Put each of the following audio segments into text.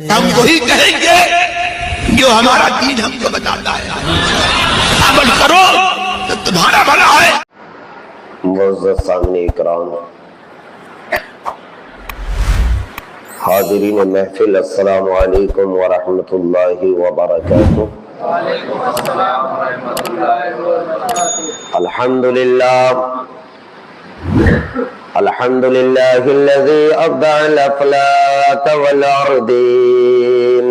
ہم وہی کہیں گے جو ہمارا دین ہم کو بتاتا ہے. عمل کرو تو تمہارا بھلا ہے. معزز سامعین اکرام، حاضرین محفل، السلام علیکم ورحمۃ اللہ وبرکاتہ. الحمد للہ الذی ابدع الافلاک والارضین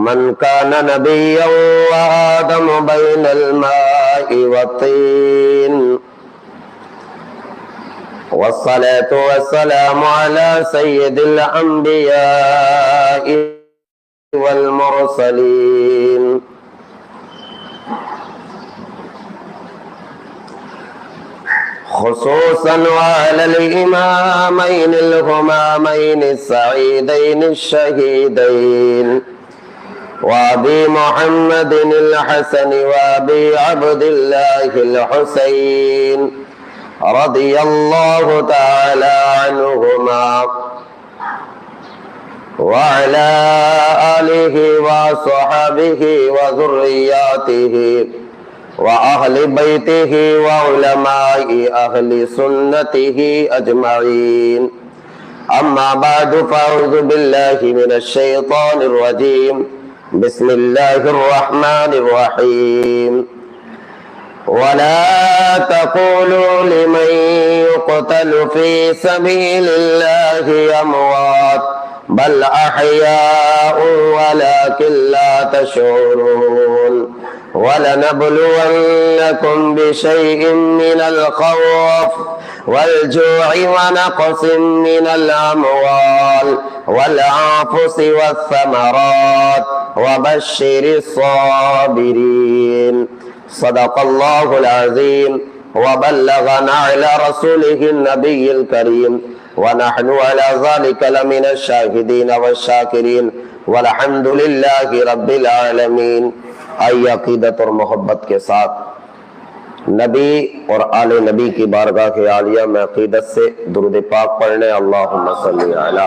من کان نبیا وآدم بین الماء والطین والصلاة والسلام على سید الانبیاء والمرسلین خصوصا وعلى الإمامين الهمامين السعيدين الشهيدين وأبي محمد الحسن وأبي عبد الله الحسين رضي الله تعالى عنهما وعلى آله وصحبه وذرياته وأهل بيته وعلماء أهل سنته أجمعين. أما بعد فأعوذ بالله من الشيطان الرجيم. بسم الله الرحمن الرحيم. ولا تقولوا لمن يقتل في سبيل الله أموات بل أحياء ولكن لا تشعرون. وَلَنَبْلُوَنَّكُمْ بِشَيْءٍ مِّنَ الْخَوْفِ وَالْجُوعِ وَنَقْصٍ مِّنَ الْأَمْوَالِ وَالْأَنفُسِ وَالثَّمَرَاتِ وَبَشِّرِ الصَّابِرِينَ. صدق اللہ العظیم وبلغنا علی رسولہ النبی الکریم ونحن علی ذلک لمن الشاہدین والشاکرین والحمد للہ رب العالمین. آئیے عقیدت اور محبت کے ساتھ نبی اور آل نبی کی بارگاہ کے عالیہ میں عقیدت سے درود پاک پڑھنے. اللہم صلی علی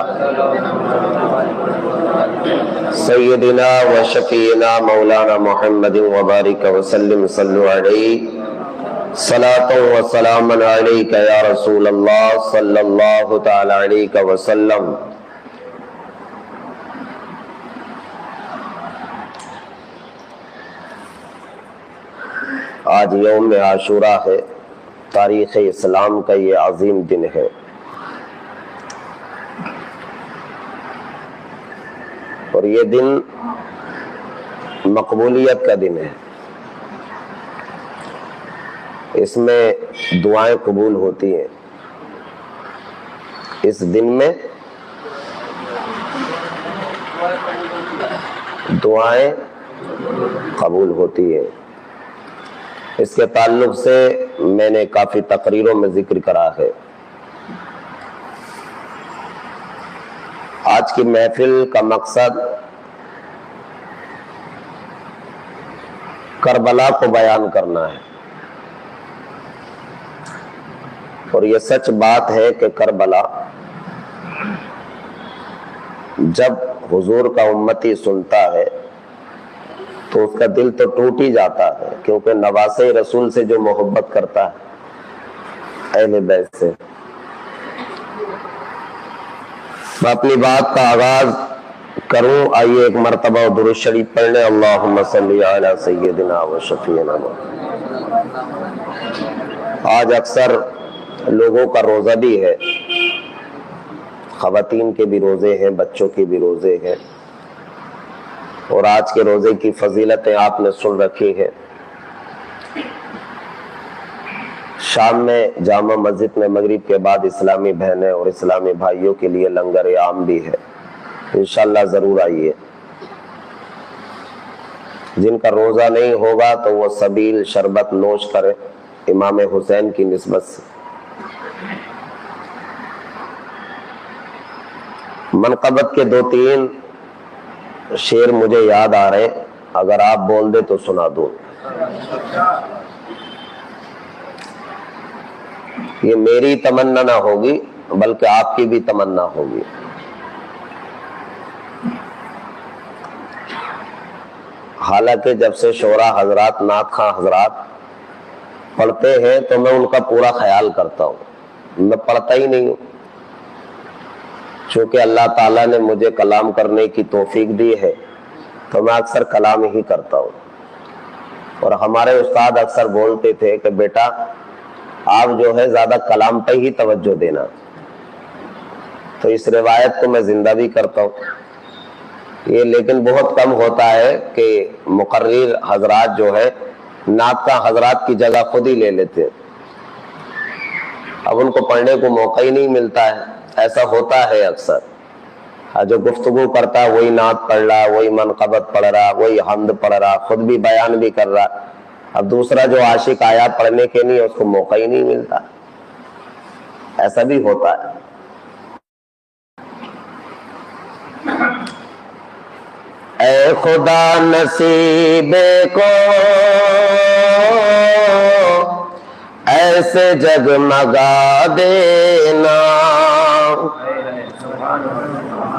سیدنا و شفیعنا مولانا محمد وبارک وسلم. صلو علیہ صلاۃ و سلام علیک یا رسول اللہ صلی اللہ تعالی علیہ وسلم. آج یوم عاشوراء ہے، تاریخ اسلام کا یہ عظیم دن ہے. اور یہ دن مقبولیت کا دن ہے. اس میں دعائیں قبول ہوتی ہیں. اس دن میں دعائیں قبول ہوتی ہیں. اس کے تعلق سے میں نے کافی تقریروں میں ذکر کرا ہے. آج کی محفل کا مقصد کربلا کو بیان کرنا ہے. اور یہ سچ بات ہے کہ کربلا جب حضور کا امتی سنتا ہے تو اس کا دل تو ٹوٹ ہی جاتا ہے، کیونکہ نواسے رسول سے جو محبت کرتا ہے، اہل بیت سے. میں اپنی بات کا آغاز کروں. آئیے ایک مرتبہ درود شریف پڑھ لیں. اللہم صلی علی سیدنا و شفیعنا. آج اکثر لوگوں کا روزہ بھی ہے، خواتین کے بھی روزے ہیں، بچوں کے بھی روزے ہیں. اور آج کے روزے کی فضیلتیں آپ نے سن رکھی ہے. شام میں جامع مسجد میں مغرب کے بعد اسلامی بہنیں اور اسلامی بھائیوں کے لیے لنگر عام بھی ہے. انشاءاللہ ضرور آئیے. جن کا روزہ نہیں ہوگا تو وہ سبیل شربت نوش کرے امام حسین کی نسبت سے. منقبت کے 2-3 شعر مجھے یاد آ رہے، اگر آپ بول دے تو سنا دوں. یہ میری تمنا نہ ہوگی بلکہ آپ کی بھی تمنا ہوگی. حالانکہ جب سے شعراء حضرات، نعت خواں حضرات پڑھتے ہیں تو میں ان کا پورا خیال کرتا ہوں. میں پڑھتا ہی نہیں ہوں، چونکہ اللہ تعالیٰ نے مجھے کلام کرنے کی توفیق دی ہے تو میں اکثر کلام ہی کرتا ہوں. اور ہمارے استاد اکثر بولتے تھے کہ بیٹا آپ جو ہے زیادہ کلام پہ ہی توجہ دینا. تو اس روایت کو میں زندہ بھی کرتا ہوں. یہ لیکن بہت کم ہوتا ہے کہ مقرر حضرات جو ہے نعت کا حضرات کی جگہ خود ہی لے لیتے ہیں. اب ان کو پڑھنے کو موقع ہی نہیں ملتا ہے. ایسا ہوتا ہے اکثر. جو گفتگو کرتا ہے وہی نعت پڑھ رہا، وہی منقبت پڑھ رہا، وہی حمد پڑھ رہا، خود بھی بیان بھی کر رہا. اب دوسرا جو عاشق آیا پڑھنے کے لیے اس کو موقع ہی نہیں ملتا. ایسا بھی ہوتا ہے. اے خدا نصیب کو ایسے جگمگا دینا.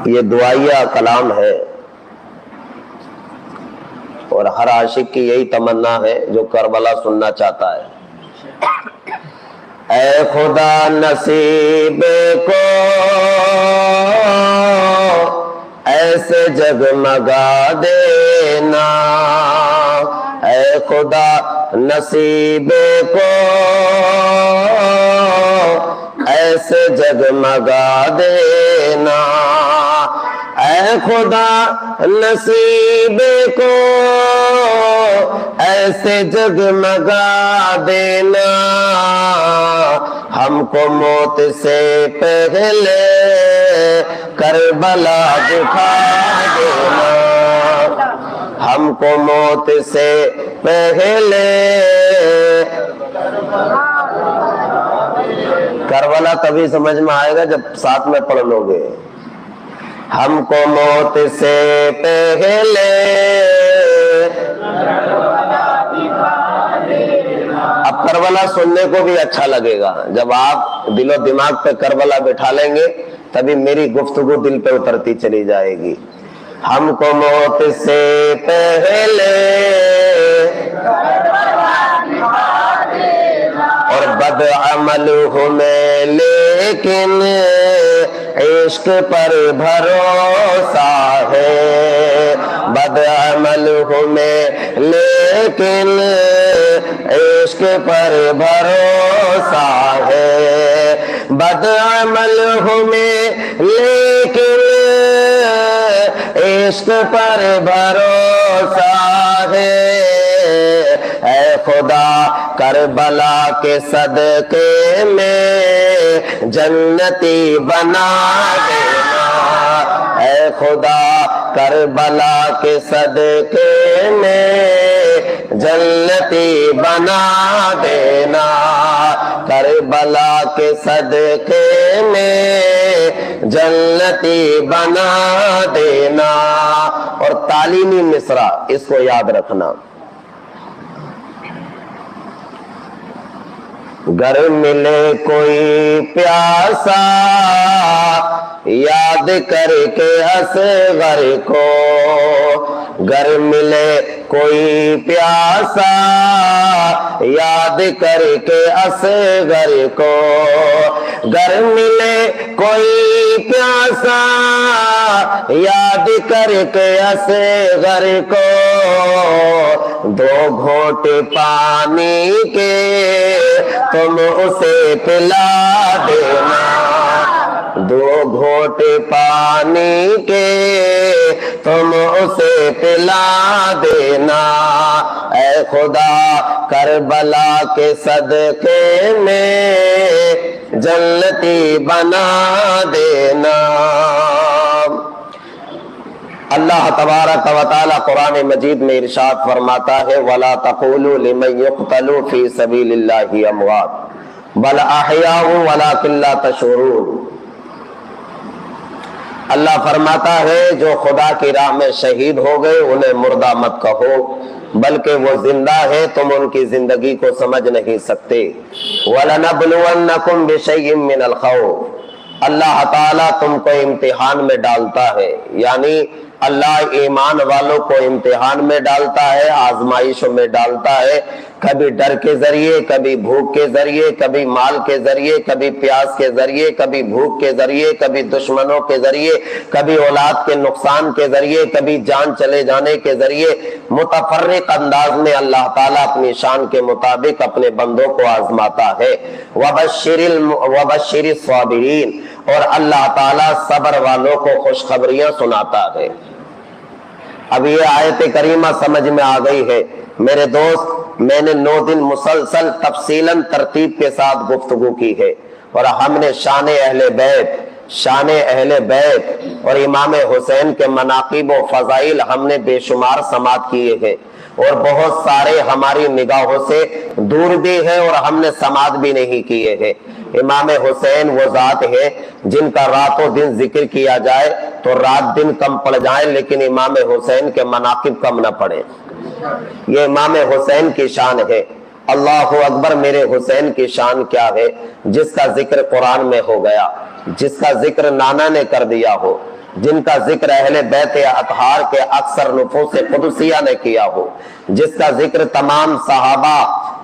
یہ دعائیہ کلام ہے اور ہر عاشق کی یہی تمنا ہے جو کربلا سننا چاہتا ہے. اے خدا نصیب کو ایسے جگمگا دینا. اے خدا نصیب کو ایسے جگمگا دینا. اے خدا نصیب کو ایسے جگمگا دینا. ہم کو موت سے پہلے کربلا دکھا دینا. ہم کو موت سے پہلے کربلا تبھی سمجھ میں آئے گا جب ساتھ میں پڑھ لو گے. ہم کو موت سے پہلے. اب کربلا سننے کو بھی اچھا لگے گا. جب آپ دل و دماغ پہ کربلا بٹھا لیں گے تبھی میری گفتگو دل پہ اترتی چلی جائے گی. ہم کو موت سے پہلے اور بد عمل ہوں میں لیکن عشق پر بھروسہ ہے. بد عمل ہوں میں لیکن عشق پر بھروسہ ہے. بد عمل ہوں میں لیکن عشق پر بھروسہ ہے. اے خدا کربلا کے صدقے میں جنتی بنا دینا. اے خدا کربلا کے صدقے میں جنتی بنا دینا. کربلا کے صدقے میں جنتی بنا دینا. اور تعلیمی مصرع اس کو یاد رکھنا. گر ملے کوئی پیاسا یاد کر کے اصغر کو. گر ملے کوئی پیاسا یاد کر کے اصغر کو. گر ملے کوئی پیاسا یاد کر کے اصغر کو. دو گھونٹ پانی کے تم اسے پلا دینا. دو گھونٹ پانی کے تم اسے پلا دینا. اے خدا کربلا کے صدقے میں جنتی بنا دینا. اللہ تبارک و تعالی قرآن مجید میں ارشاد فرماتا ہے وَلَا تَقُولُوا لِمَنْ يُقْتَلُوا فِي سَبِيلِ اللَّهِ أَمْوَاتٌ بَلْ أَحْيَاءٌ وَلَكِنْ لَا تَشْعُرُونَ. اللہ فرماتا ہے جو خدا کی راہ میں شہید ہو گئے انہیں مردہ مت کہو بلکہ وہ زندہ ہے، تم ان کی زندگی کو سمجھ نہیں سکتے. وَلَنَبْلُوَنَّكُمْ بِشَيْءٍ مِّنَ الْخَوْفِ. اللہ تعالیٰ تم کو امتحان میں ڈالتا ہے، یعنی اللہ ایمان والوں کو امتحان میں ڈالتا ہے، آزمائشوں میں ڈالتا ہے، کبھی ڈر کے ذریعے، کبھی بھوک کے ذریعے، کبھی مال کے ذریعے، کبھی پیاس کے ذریعے، کبھی بھوک کے ذریعے، کبھی دشمنوں کے ذریعے، کبھی اولاد کے نقصان کے ذریعے، کبھی جان چلے جانے کے ذریعے، متفرق انداز میں اللہ تعالیٰ اپنی شان کے مطابق اپنے بندوں کو آزماتا ہے۔ وَبَشِّرِ الصَّابِرِينَ، اور اللہ تعالیٰ صبر والوں کو خوشخبریاں سناتا ہے۔ اب یہ آیت کریمہ سمجھ میں آ گئی ہے میرے دوست، میں نے 9 دن مسلسل تفصیلاً ترتیب کے ساتھ گفتگو کی ہے، اور ہم نے شان اہل بیت اور امام حسین کے مناقب و فضائل ہم نے بے شمار سماعت کیے ہیں، اور بہت سارے ہماری نگاہوں سے دور بھی ہیں اور ہم نے سماعت بھی نہیں کیے ہیں۔ امام حسین وہ ذات ہے جن کا رات و دن ذکر کیا جائے تو رات دن کم پڑ جائیں، لیکن امام حسین کے مناقب کم نہ پڑے۔ یہ امام حسین کی شان ہے۔ اللہ اکبر، میرے حسین کی شان کیا ہے جس کا ذکر قرآن میں ہو گیا، جس کا ذکر نانا نے کر دیا ہو، جن کا ذکر اہل بیت اطہار کے اکثر نفوس قدسیہ نے کیا ہو، جس کا ذکر تمام صحابہ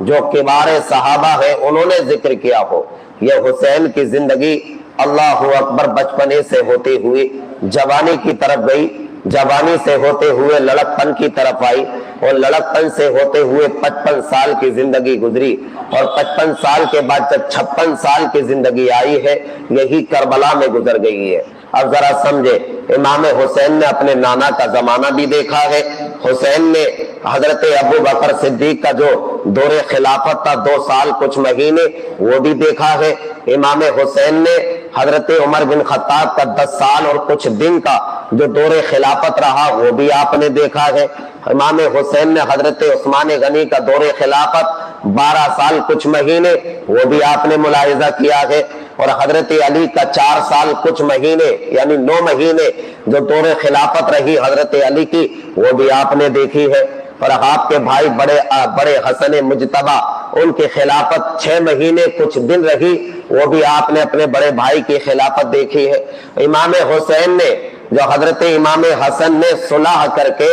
جو کبار صحابہ ہیں انہوں نے ذکر کیا ہو۔ یہ حسین کی زندگی اللہ اکبر بچپنے سے ہوتے ہوئے جوانی کی طرف گئی، جوانی سے ہوتے ہوئے لڑکپن کی طرف آئی، اور لڑکپن سے ہوتے ہوئے 55 سال کی زندگی گزری، اور 55 سال کے بعد جب 56 سال کی زندگی آئی ہے یہی کربلا میں گزر گئی ہے۔ اب ذرا سمجھے، امام حسین نے اپنے نانا کا زمانہ بھی دیکھا ہے، حسین نے حضرت ابو بکر صدیق کا جو دور خلافت تھا 2 سال کچھ مہینے وہ بھی دیکھا ہے، امام حسین نے حضرت عمر بن خطاب کا 10 سال اور کچھ دن کا جو دور خلافت رہا وہ بھی آپ نے دیکھا ہے، امام حسین نے حضرت عثمان غنی کا دور خلافت 12 سال کچھ مہینے وہ بھی آپ نے ملاحظہ کیا ہے، اور حضرت علی کا 4 سال کچھ مہینے یعنی 9 مہینے جو دور خلافت رہی حضرت علی کی وہ بھی آپ نے دیکھی ہے، اور آپ کے بھائی بڑے حسن مجتبی ان کی خلافت 6 مہینے کچھ دن رہی، وہ بھی آپ نے اپنے بڑے بھائی کی خلافت دیکھی ہے۔ امام حسین نے جو حضرت امام حسن نے صلح کر کے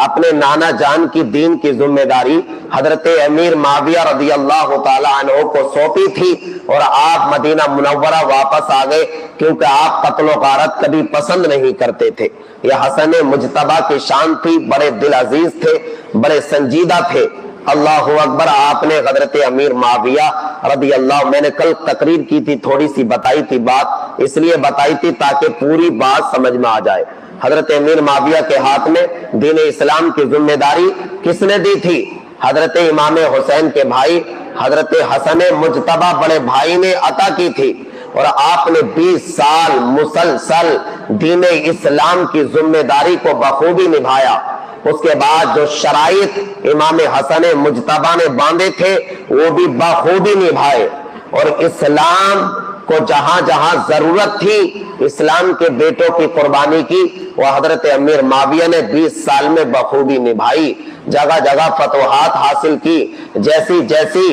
اپنے نانا جان کی دین کی ذمہ داری حضرت امیر معاویہ رضی اللہ تعالی عنہ کو سونپی تھی، اور آپ مدینہ منورہ واپس آ گئے کیونکہ آپ قتل و غارت کبھی پسند نہیں کرتے تھے۔ یہ حسن مجتبی کی شان تھی، بڑے دل عزیز تھے، بڑے سنجیدہ تھے۔ اللہ اکبر، آپ نے حضرت امیر معاویہ رضی اللہ، میں نے کل تقریر کی تھی، تھوڑی سی بتائی تھی بات، اس لیے بتائی تھی تاکہ پوری بات سمجھ میں آ جائے۔ حضرت امیر معاویہ کے ہاتھ میں دین اسلام کی ذمہ داری کس نے دی تھی؟ حضرت امام حسین کے بھائی حضرت حسن مجتبی بڑے بھائی نے عطا کی تھی، اور آپ نے 20 سال مسلسل دین اسلام کی ذمہ داری کو بخوبی نبھایا۔ اس کے بعد جو شرائط امام حسن مجتبی نے باندھے تھے وہ بھی بخوبی نبھائے، اور اسلام کو جہاں جہاں ضرورت تھی اسلام کے بیٹوں کی قربانی کی وہ حضرت امیر معاویہ نے 20 سال میں بخوبی نبھائی، جگہ جگہ فتوحات حاصل کی۔ جیسی جیسی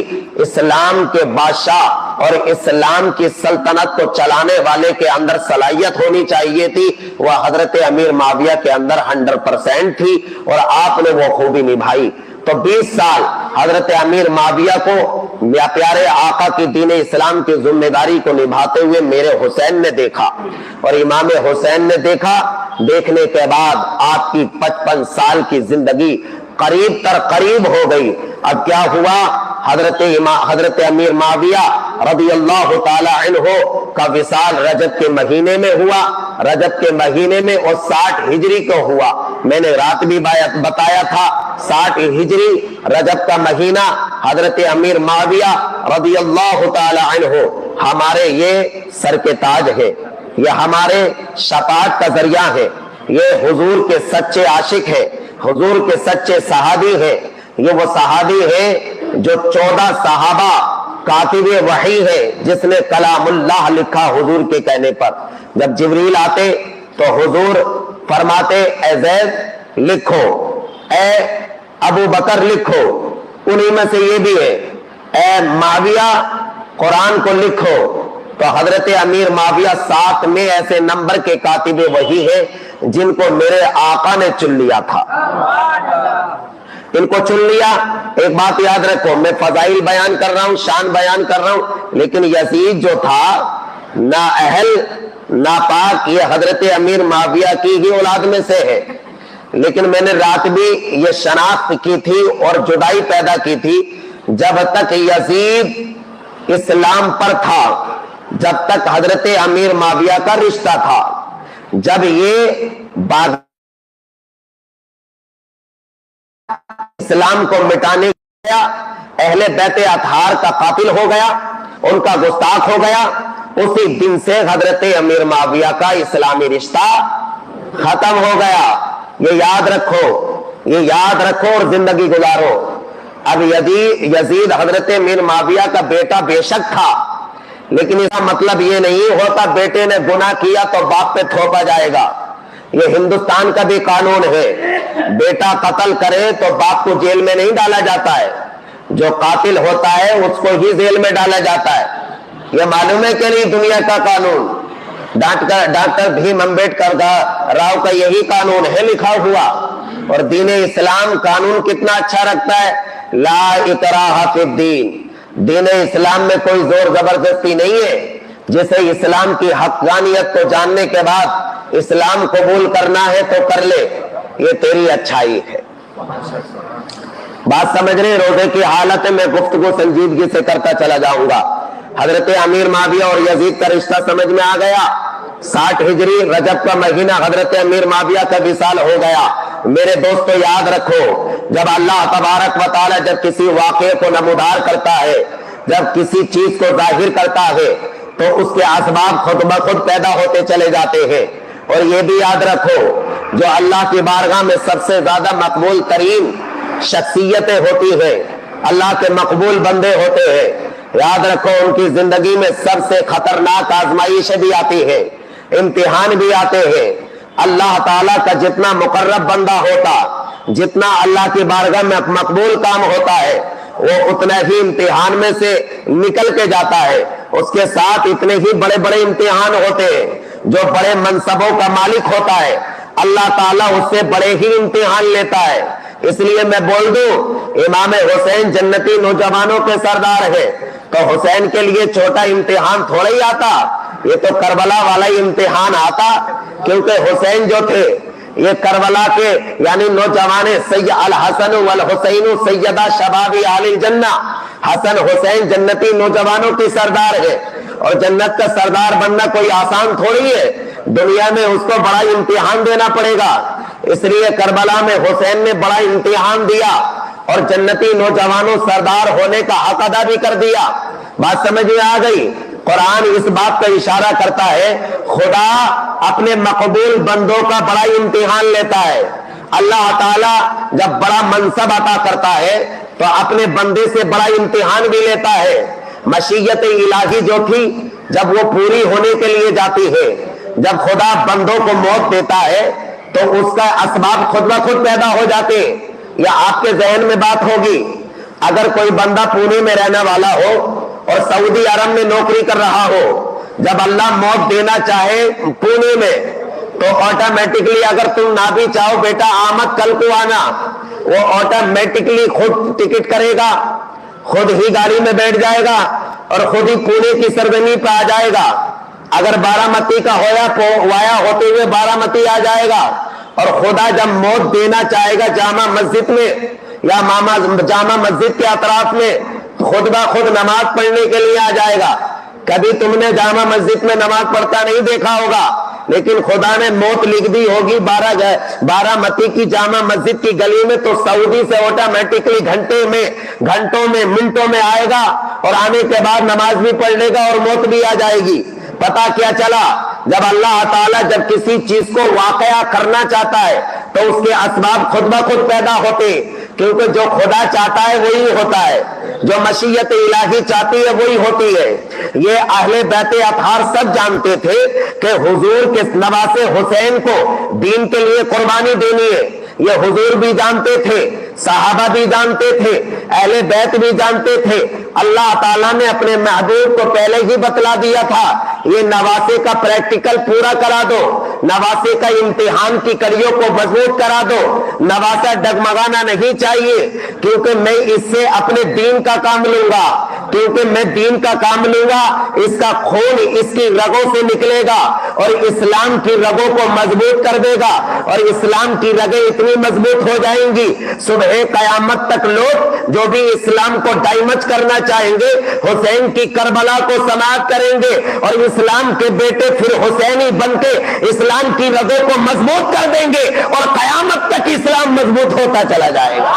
اسلام کے بادشاہ اور اسلام کی سلطنت کو چلانے والے کے اندر صلاحیت ہونی چاہیے تھی وہ حضرت امیر معاویہ کے اندر 100% تھی، اور آپ نے وہ خوبی نبھائی۔ تو 20 سال حضرت امیر معاویہ کو پیارے آقا کی دین اسلام کی ذمہ داری کو نبھاتے ہوئے میرے حسین نے دیکھا، اور امام حسین نے دیکھا۔ دیکھنے کے بعد آپ کی 55 سال کی زندگی قریب تر قریب ہو گئی۔ اب کیا ہوا؟ حضرت امیر معاویہ رضی اللہ تعالی عنہ کا وصال رجب کے مہینے میں ہوا، رجب کے مہینے میں اور 60 ہجری کو ہوا۔ میں نے رات بھی بتایا تھا 60 ہجری رجب کا مہینہ حضرت امیر معاویہ رضی اللہ تعالی عنہ ہمارے یہ سر کے تاج ہے، یہ ہمارے شفاعت کا ذریعہ ہے، یہ حضور کے سچے عاشق ہے، حضور کے سچے صحابی ہے۔ یہ وہ صحابی ہے جو 14 صحابہ کاتب وحی ہے جس نے کلام اللہ لکھا حضور کے کہنے پر۔ جب جبریل آتے تو حضور فرماتے اے زید لکھو، اے ابو بکر لکھو، انہی میں سے یہ بھی ہے اے معاویہ قرآن کو لکھو۔ تو حضرت امیر معاویہ 7 میں ایسے نمبر کے کاتب وحی ہے جن کو میرے آقا نے چن لیا تھا. ان کو چن لیا. ایک بات یاد رکھو، میں فضائل بیان کر رہا ہوں، شان بیان کر رہا ہوں، لیکن یزید جو تھا نااہل ناپاک، یہ حضرت امیر معاویہ کی ہی اولاد میں سے ہے. لیکن میں نے رات بھی یہ شناخت کی تھی اور جدائی پیدا کی تھی، جب تک یزید اسلام پر تھا، جب تک حضرت امیر معاویہ کا رشتہ تھا، جب یہ بعد اسلام کو مٹانے گیا، اہل بیت اطہار کا قاتل ہو گیا، ان کا گستاخ ہو گیا، اسی دن سے حضرت امیر معاویہ کا اسلامی رشتہ ختم ہو گیا. یہ یاد رکھو، یہ یاد رکھو اور زندگی گزارو. اب یزید حضرت امیر معاویہ کا بیٹا بے شک تھا، لیکن اس کا مطلب یہ نہیں ہوتا بیٹے نے گناہ کیا تو باپ پہ تھوپا جائے گا. یہ ہندوستان کا بھی قانون ہے، بیٹا قتل کرے تو باپ کو جیل میں نہیں ڈالا جاتا ہے، جو قاتل ہوتا ہے اس کو ہی جیل میں ڈالا جاتا ہے. یہ معلوم ہے کہ نہیں دنیا کا قانون؟ ڈاکٹر بھیم امبیڈکر راؤ کا یہی قانون ہے لکھا ہوا. اور دین اسلام قانون کتنا اچھا رکھتا ہے، لا اکراہ فی الدین. دین اسلام میں کوئی زور زبردستی نہیں ہے. جسے اسلام کی حقانیت کو جاننے کے بعد اسلام قبول کرنا ہے تو کر لے، یہ تیری اچھائی ہے. بات سمجھ رہے؟ روزے کی حالت میں گفتگو سنجیدگی سے کرتا چلا جاؤں گا. حضرت امیر معاویہ اور یزید کا رشتہ سمجھ میں آ گیا. 60 ہجری رجب کا مہینہ حضرت امیر معاویہ کا وصال ہو گیا. میرے دوستو یاد رکھو، جب اللہ تبارک و تعالی جب کسی واقعے کو نمودار کرتا ہے، جب کسی چیز کو ظاہر کرتا ہے، تو اس کے اسباب خود بخود پیدا ہوتے چلے جاتے ہیں. اور یہ بھی یاد رکھو، جو اللہ کی بارگاہ میں سب سے زیادہ مقبول ترین شخصیتیں ہوتی ہیں، اللہ کے مقبول بندے ہوتے ہیں، یاد رکھو ان کی زندگی میں سب سے خطرناک آزمائشیں بھی آتی ہیں، امتحان بھی آتے ہیں. اللہ تعالیٰ کا جتنا مقرب بندہ ہوتا، جتنا اللہ کی بارگاہ میں مقبول کام ہوتا ہے، وہ اتنا ہی امتحان میں سے نکل کے جاتا ہے. اس کے ساتھ اتنے ہی بڑے بڑے امتحان ہوتے ہیں. جو بڑے منصبوں کا مالک ہوتا ہے، اللہ تعالیٰ اس سے بڑے ہی امتحان لیتا ہے. اس لیے میں بول دوں، امام حسین جنتی نوجوانوں کے سردار ہے، تو حسین کے لیے چھوٹا امتحان تھوڑا ہی آتا، یہ تو کربلا والا ہی امتحان آتا. کیونکہ حسین جو تھے، یہ کربلا کے یعنی نوجوان سید الحسن والحسین سیدہ شباب اہل الجنہ، حسن حسین جنتی نوجوانوں کی سردار ہے. اور جنت کا سردار بننا کوئی آسان تھوڑی ہے، دنیا میں اس کو بڑا امتحان دینا پڑے گا. اس لیے کربلا میں حسین نے بڑا امتحان دیا اور جنتی نوجوانوں سردار ہونے کا حق ادا بھی کر دیا. بات سمجھ میں آ گئی؟ قرآن اس بات کا اشارہ کرتا ہے، خدا اپنے مقبول بندوں کا بڑا امتحان لیتا ہے. اللہ تعالیٰ جب بڑا منصب عطا کرتا ہے تو اپنے بندے سے بڑا امتحان بھی لیتا ہے. مشیت الہی جو تھی، جب وہ پوری ہونے کے لیے جاتی ہے، جب خدا بندوں کو موت دیتا ہے تو اس کا اسباب خود بخود پیدا ہو جاتے. یا آپ کے ذہن میں بات ہوگی، اگر کوئی بندہ پونے میں رہنے والا ہو اور سعودی عرب میں نوکری کر رہا ہو، جب اللہ موت دینا چاہے پونے میں تو آٹومیٹکلی اگر تم نہ بھی چاہو بیٹا آمد کل کو آنا، وہ آٹومیٹکلی خود ٹکٹ کرے گا، خود ہی گاڑی میں بیٹھ جائے گا اور خود ہی پونے کی سرزمین پہ آ جائے گا. اگر بارامتی کا وایا ہوتے ہوئے بارامتی آ جائے گا. اور خدا جب موت دینا چاہے گا جامع مسجد میں یا جامع مسجد کے اطراف میں، خود بخود نماز پڑھنے کے لیے آ جائے گا. کبھی تم نے جامع مسجد میں نماز پڑھتا نہیں دیکھا ہوگا، لیکن خدا نے موت لکھ دی ہوگی بارامتی کی جامع مسجد کی گلی میں، تو سعودی سے آٹومیٹکلی گھنٹوں میں منٹوں میں آئے گا اور آنے کے بعد نماز بھی پڑھ لے گا اور موت بھی آ جائے گی. پتا کیا چلا؟ جب اللہ تعالیٰ جب کسی چیز کو واقعہ کرنا چاہتا ہے تو اس کے اسباب خود بخود پیدا ہوتے، کیونکہ جو خدا چاہتا ہے وہی ہوتا ہے، جو مشیت الہی چاہتی ہے وہی ہوتی ہے. یہ اہل بیت اطہار سب جانتے تھے کہ حضور کے نواسے حسین کو دین کے لیے قربانی دینی ہے. یہ حضور بھی جانتے تھے صحابہ بھی جانتے تھے, اہل بیت بھی جانتے تھے. اللہ تعالیٰ نے اپنے محبوب کو پہلے ہی بتلا دیا تھا, یہ نواسے کا پریکٹیکل پورا کرا دو, نواسے کا امتحان کی کڑیوں کو مضبوط کرا دو. نواسا ڈگمگانا نہیں چاہیے, کیونکہ میں اس سے اپنے دین کا کام لوں گا, کیونکہ میں دین کا کام لوں گا, اس کا خون اس کی رگوں سے نکلے گا اور اسلام کی رگوں کو مضبوط کر دے گا, اور اسلام کی رگیں اتنی مضبوط ہو جائیں گی صبح قیامت تک لوگ جو بھی اسلام کو ڈائمچ کرنا چاہیں گے حسین کی کربلا کو سماعت کریں گے, اور اسلام کے بیٹے پھر حسینی بن کے اسلام کی رگوں کو مضبوط کر دیں گے, اور قیامت تک اسلام مضبوط ہوتا چلا جائے گا.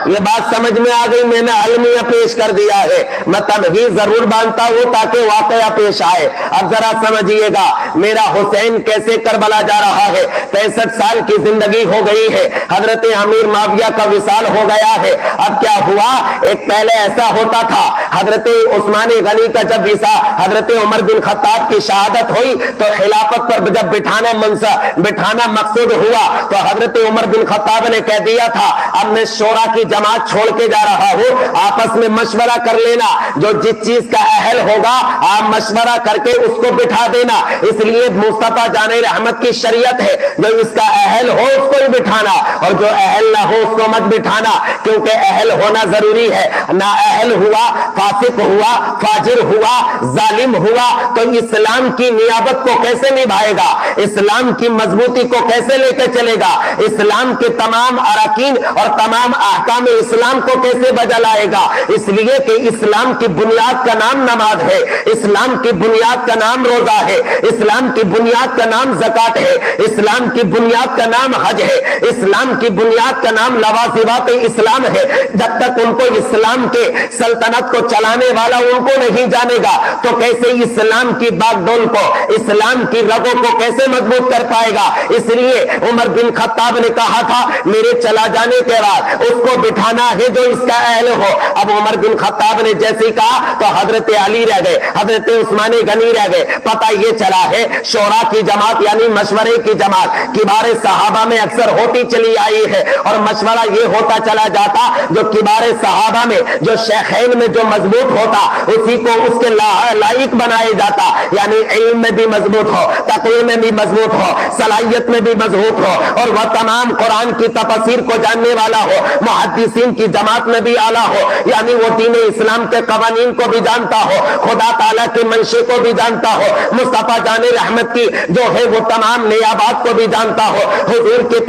یہ بات سمجھ میں آ گئی, میں نے المیہ پیش کر دیا ہے, میں تمہید ضرور باندھتا ہوں تاکہ واقعہ پیش آئے. اب ذرا سمجھیے گا میرا حسین کیسے کربلا جا رہا ہے. 65 سال کی زندگی ہو گئی ہے, حضرت امیر معاویہ کا وصال ہو گیا ہے. اب کیا ہوا, ایک پہلے ایسا ہوتا تھا, حضرت عثمان غنی کا جب حضرت عمر بن خطاب کی شہادت ہوئی تو خلافت پر جب بٹھانا مقصود ہوا تو حضرت عمر بن خطاب نے کہہ دیا تھا اب میں شورا کی جماعت چھوڑ کے جا رہا ہوں, آپس میں مشورہ کر لینا, جو جس چیز کا اہل ہوگا آپ مشورہ کر کے اس کو بٹھا دینا. اس لیے مصطفیٰ جان رحمت کی شریعت ہے, جو اس کا اہل ہو اس کو ہی بٹھانا, اور جو اہل نہ ہو اس کو مت بٹھانا, کیونکہ اہل ہونا ضروری ہے. نہ اہل ہوا, فاسق ہوا, فاجر ہوا, ظالم ہوا تو اسلام کی نیابت کو کیسے نبھائے گا, اسلام کی مضبوطی کو کیسے لے کے چلے گا, اسلام کے تمام اراکین اور تمام احکام اسلام کو کیسے بجا لائے گا. اس لیے کہ اسلام کی بنیاد کا نام نماز ہے, اسلام کی بنیاد کا نام روزہ ہے, اسلام کی بنیاد کا نام زکات ہے, اسلام کی بنیاد کا نام حج ہے, اسلام کی بنیاد کا نام لوازمات اسلام ہے. جب تک ان کو اسلام کے سلطنت کو چلانے والا ان کو نہیں جانے گا تو کیسے اسلام کی باغ ڈول کو, اسلام کی رگوں کو کیسے مضبوط کر پائے گا. اس لیے عمر بن خطاب نے کہا تھا میرے چلا جانے کے بعد اس کو بٹھانا ہے جو اس کا اہل ہو. اب عمر بن خطاب نے جیسے کہا تو حضرت علی رہ گئے, حضرت عثمان غنی رہ گئے. پتہ یہ چلا ہے شورا کی جماعت یعنی مشورے کی جماعت کبار صحابہ میں اکثر ہوتی چلی آئی ہے, اور مشورہ یہ ہوتا چلا جاتا جو کبار صحابہ میں جو شیخین میں جو مضبوط ہوتا اسی کو اس کے لائق بنایا جاتا, یعنی علم میں بھی مضبوط ہو, تقوی میں بھی مضبوط ہو, صلاحیت میں بھی مضبوط ہو, اور وہ تمام قرآن کی تفسیر کو جاننے والا ہو, محدثین کی جماعت میں بھی اعلیٰ ہو, یعنی وہ دین اسلام کے قوانین کو بھی جانتا ہو, خدا تعالیٰ کے منشے کو بھی جانتا ہو, مصطفیٰ جان رحمت کی جو ہے وہ تمام نیابات کو بھی جانتا ہو, حضور کے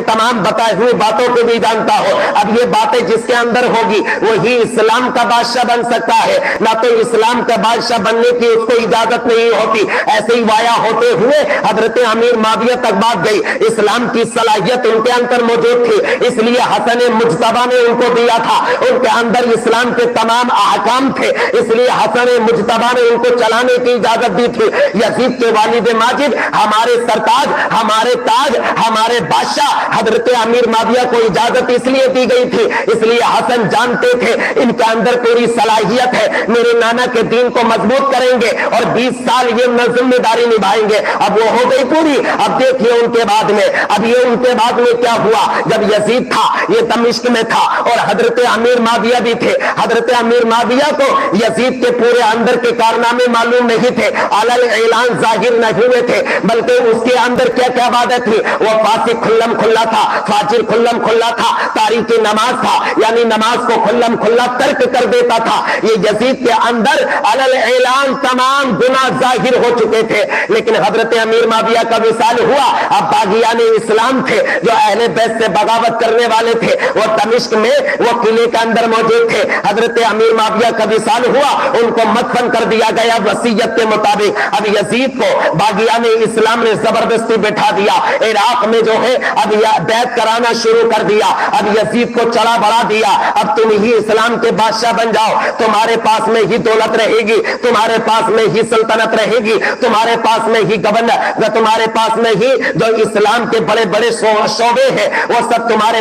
تمام بتائے ہوئے باتوں کو بھی جانتا ہو. اب یہ باتیں جس کے اندر ہوگی وہی اسلام کا بادشاہ بن سکتا ہے, نہ تو اسلام کا بادشاہ بننے کی اس کو اجازت نہیں ہوتی. ایسے ہی وایا ہوتے ہوئے حضرت امیر معاویہ تک بات گئی, اسلام کی صلاحیت ان کے اندر موجود تھی, اس لیے حسن مجتبی نے ان کو دیا تھا, ان کے اندر اسلام کے تمام احکام تھے, اس لیے حسن مجتبی نے ان کو چلانے کی اجازت دی تھی. یزید کے والد ماجد ہمارے سرتاج, ہمارے تاج, ہمارے بادشاہ حضرت امیر معاویہ کو اجازت اس لیے دی گئی تھی, اس لیے حسن جانتے تھے ان کے اندر پوری صلاحیت ہے, میرے نانا کے دین کو مضبوط کریں گے اور 20 سال یہ ذمہ داری نبھائیں گے. اب وہ ہو گئی پوری. اب دیکھیے ان کے بعد میں, اب یہ ان کے بعد میں کیا ہوا, جب یزید تھا یہ دمشق میں تھا اور حضرت امیر معاویہ بھی تھے. حضرت امیر معاویہ کو یزید کے پورے اندر کے کارنامے معلوم نہیں تھے, علل اعلان ظاہر نہیں ہوئے تھے, بلکہ اس کے اندر کیا کیا باتیں تھی, وہ فاسق کھلم کھلا تھا, فاجر کھلم کھلا تھا, تاریخ نماز تھا, یعنی نماز کو کھلم کھلا ترک کر دیتا تھا. یہ یزید کے اندر علل اعلان تمام گناہ ظاہر ہو چکے تھے. لیکن حضرت امیر معاویہ کا وصال ہوا, اب باغیان اسلام تھے جو اہل بیت سے بغاوت کرنے والے تھے, وہ دمشق میں وہ قلعے کے اندر موجود تھے. حضرت امیر معاویہ کا وصال ہوا, ان کو مدفن کر دیا گیا وصیت کے مطابق. اب یزید کو باغیان اسلام نے زبردستی بٹھا دیا, عراق میں جو ہے اب بیعت کرانا شروع کر دیا, اب یزید کو چڑھا بڑھا دیا, اب تم ہی اسلام کے بادشاہ بن جاؤ, تمہارے پاس میں ہی دولت رہے گی, تمہارے پاس میں ہی سلطنت رہے گی, تمہارے پاس میں ہی گورنر, تمہارے پاس میں ہی جو اسلام کے بڑے بڑے شعبے ہیں وہ سب تمہارے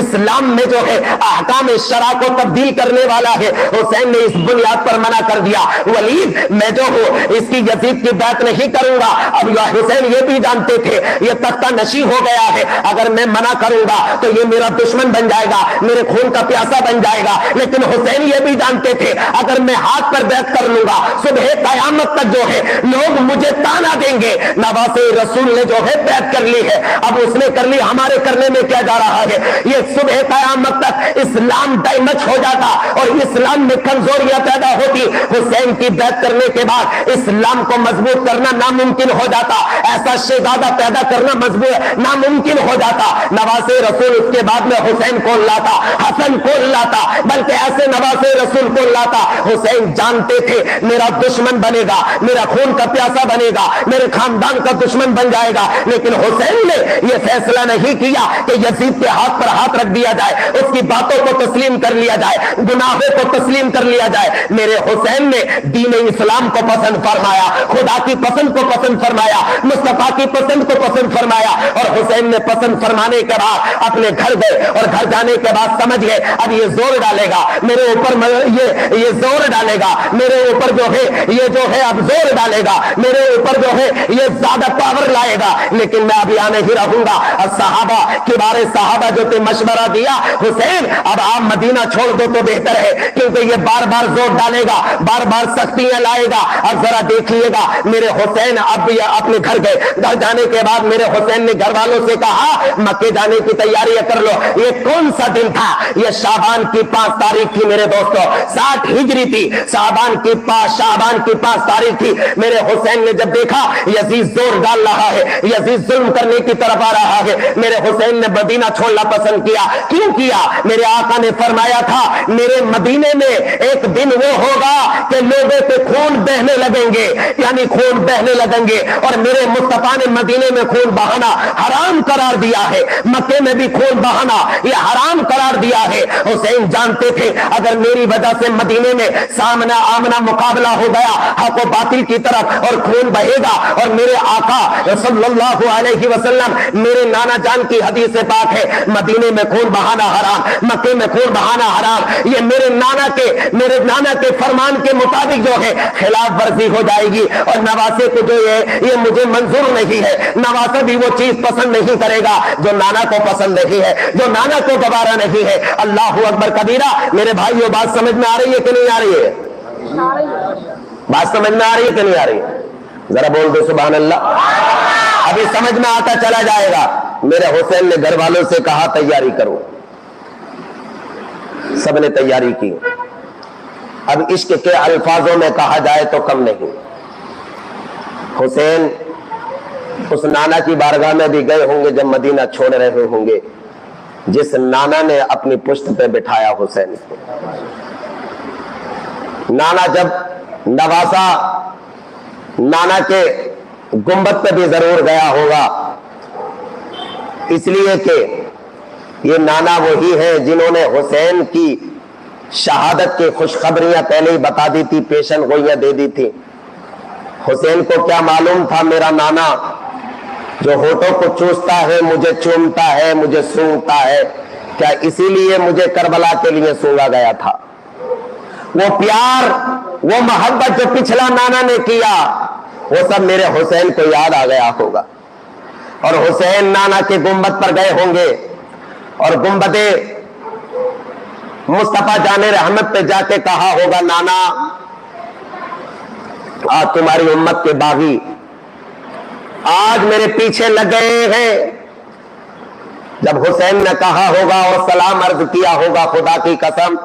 اسلام میں جو ہے احکام شرع کو تبدیل کرنے والا ہے. حسین نے اس بنیاد پر منع کر دیا, ولید میں جو ہوں اس کی یزید کی بیعت نہیں کروں گا. اب حسین یہ بھی جانتے تھے یہ تختہ نشی ہو گیا ہے, اگر میں منع کروں گا تو یہ میرا دشمن بن جائے گا, میرے خون کا پیاسا بن جائے گا. لیکن حسین یہ بھی جانتے تھے اگر میں ہاتھ پر بیعت کر لوں گا صبح قیامت تک جو ہے لوگ مجھے تانا دیں گے, نواسے رسول نے جو ہے بیعت کر لی ہے, اب اس نے کر لی, ہمارے کرنے میں کیا جا رہا ہے. یہ صبح قیامت تک اسلام ڈیمیج ہو جاتا اور اسلام میں کمزوریاں پیدا ہوتی. حسین کی بیعت کرنے کے بعد اسلام کو مضبوط کرنا ناممکن ہو جاتا, ایسا شہزادہ پیدا کرنا مضبوط ناممکن ہو جاتا. نواسے رسول اس کے بعد میں حسین کو لاتا, حسن کو لاتا, بلکہ ایسے نواسے رسول کو لاتا. حسین جانتے تھے میرا دشمن بنے گا, میرا خون کا پیاسا بنے گا, میرے خاندان کا دشمن بن جائے گا. لیکن حسین نے یہ فیصلہ نہیں کیا کہ یزید کے ہاتھ پر ہاتھ رکھ دیا جائے, اس کی باتوں کو تسلیم کر لیا جائے, گناہوں کو تسلیم کر لیا جائے. میرے حسین نے دین اسلام کو پسند فرمایا, خدا کی پسند کو پسند فرمایا, مصطفیٰ کی پسند کو پسند فرمایا. اور حسین نے پسند فرمانے کے بعد اپنے گھر گئے, اور گھر جانے کے بعد سمجھ گئے اب یہ زور ڈالے گا میرے اوپر, یہ زور ڈالے گا میرے اوپر, جو ہے یہ جو ہے اب زور ڈالے گا میرے اوپر, جو ہے یہ زیادہ پاور لائے گا. لیکن میں ابھی آنے ہی رہوں گا. صحابہ کبار صحابہ جو تھے مشورہ دیا, حسین اب آپ مدینہ چھوڑ دو تو بہتر ہے, کیونکہ یہ بار بار زور ڈالے گا, بار بار سختیاں لائے گا. اب ذرا دیکھیے گا میرے حسین اب اپنے گھر گئے. گھر جانے کے بعد میرے حسین نے گھر والوں سے کہا مکے جانے کی تیاریاں کر لو. یہ کون سا دن تھا؟ یہ شعبان کی 5 تاریخ تھی میرے دوستو, 60 ہجری تھی. شعبان کی 5 تاریخ تھی. میرے حسین نے جب دیکھا یزید زور ڈال رہا ہے, یزید ظلم کرنے کی طرف آ رہا ہے, میرے حسین نے مدینہ چھوڑنا پسند کیا. کیوں کیا؟ میرے آقا نے فرمایا تھا میرے مدینے میں ایک دن وہ ہوگا کہ لوگوں کے خون بہنے لگیں گے, یعنی خون بہنے لگیں گے. اور میرے مصطفیٰ نے مدینے میں خون بہانا حرام قرار دیا ہے, مکے میں بھی خون بہانا یہ حرام قرار دیا ہے. حسین جانتے تھے اگر میری وجہ سے مدینے میں سامنا آمنا مقابلہ ہو گیا حق و باطل کی طرف اور خون بہے گا, اور میرے آقا صلی اللہ علیہ وسلم میرے نانا جان کی حدیث پاک ہے مدینے میں خون بہانا حرام, مکے میں خون بہانا حرام. یہ میرے نانا کے فرمان کے مطابق جو ہے خلاف ورزی ہو جائے گی. اور نواسے کو جو ہے یہ مجھے منظور نہیں ہے, نواسا بھی وہ چیز پسند نہیں کرے گا جو نانا کو پسند نہیں ہے, جو نانا کو گوارا نہیں ہے. اللہ اکبر کبیرہ. میرے بھائیو بات سمجھ میں آ رہی ہے کہ نہیں آ رہی ہے؟ بات سمجھ میں آ رہی ہے کہ نہیں آ رہی ہے؟ ذرا بول دو سبحان اللہ. ابھی سمجھ میں آتا چلا جائے گا. میرے حسین نے گھر والوں سے کہا تیاری کرو, سب نے تیاری کی. اب عشق کے الفاظوں میں کہا جائے تو کم نہیں. حسین اس نانا کی بارگاہ میں بھی گئے ہوں گے جب مدینہ چھوڑ رہے ہوں گے جس نانا نے اپنی پشت پہ بٹھایا حسین کو. نانا جب نواسا نانا کے گنبد پہ بھی ضرور گیا ہوگا, اس لیے کہ یہ نانا وہی ہیں جنہوں نے حسین کی شہادت کی خوشخبریاں پہلے ہی بتا دی تھی, پیشن گوئیاں دے دی تھی. حسین کو کیا معلوم تھا میرا نانا جو ہونٹوں کو چوستا ہے مجھے چومتا ہے مجھے سونگتا ہے, کیا اسی لیے مجھے کربلا کے لیے سونگا گیا تھا؟ وہ پیار وہ محبت جو پچھلا نانا نے کیا وہ سب میرے حسین کو یاد آ گیا ہوگا. اور حسین نانا کے گنبد پر گئے ہوں گے اور گنبد مصطفیٰ جان رحمت پہ جا کے کہا ہوگا نانا آج تمہاری امت کے باغی آج میرے پیچھے لگ گئے ہیں. جب حسین نے کہا ہوگا اور سلام عرض کیا ہوگا خدا کی قسم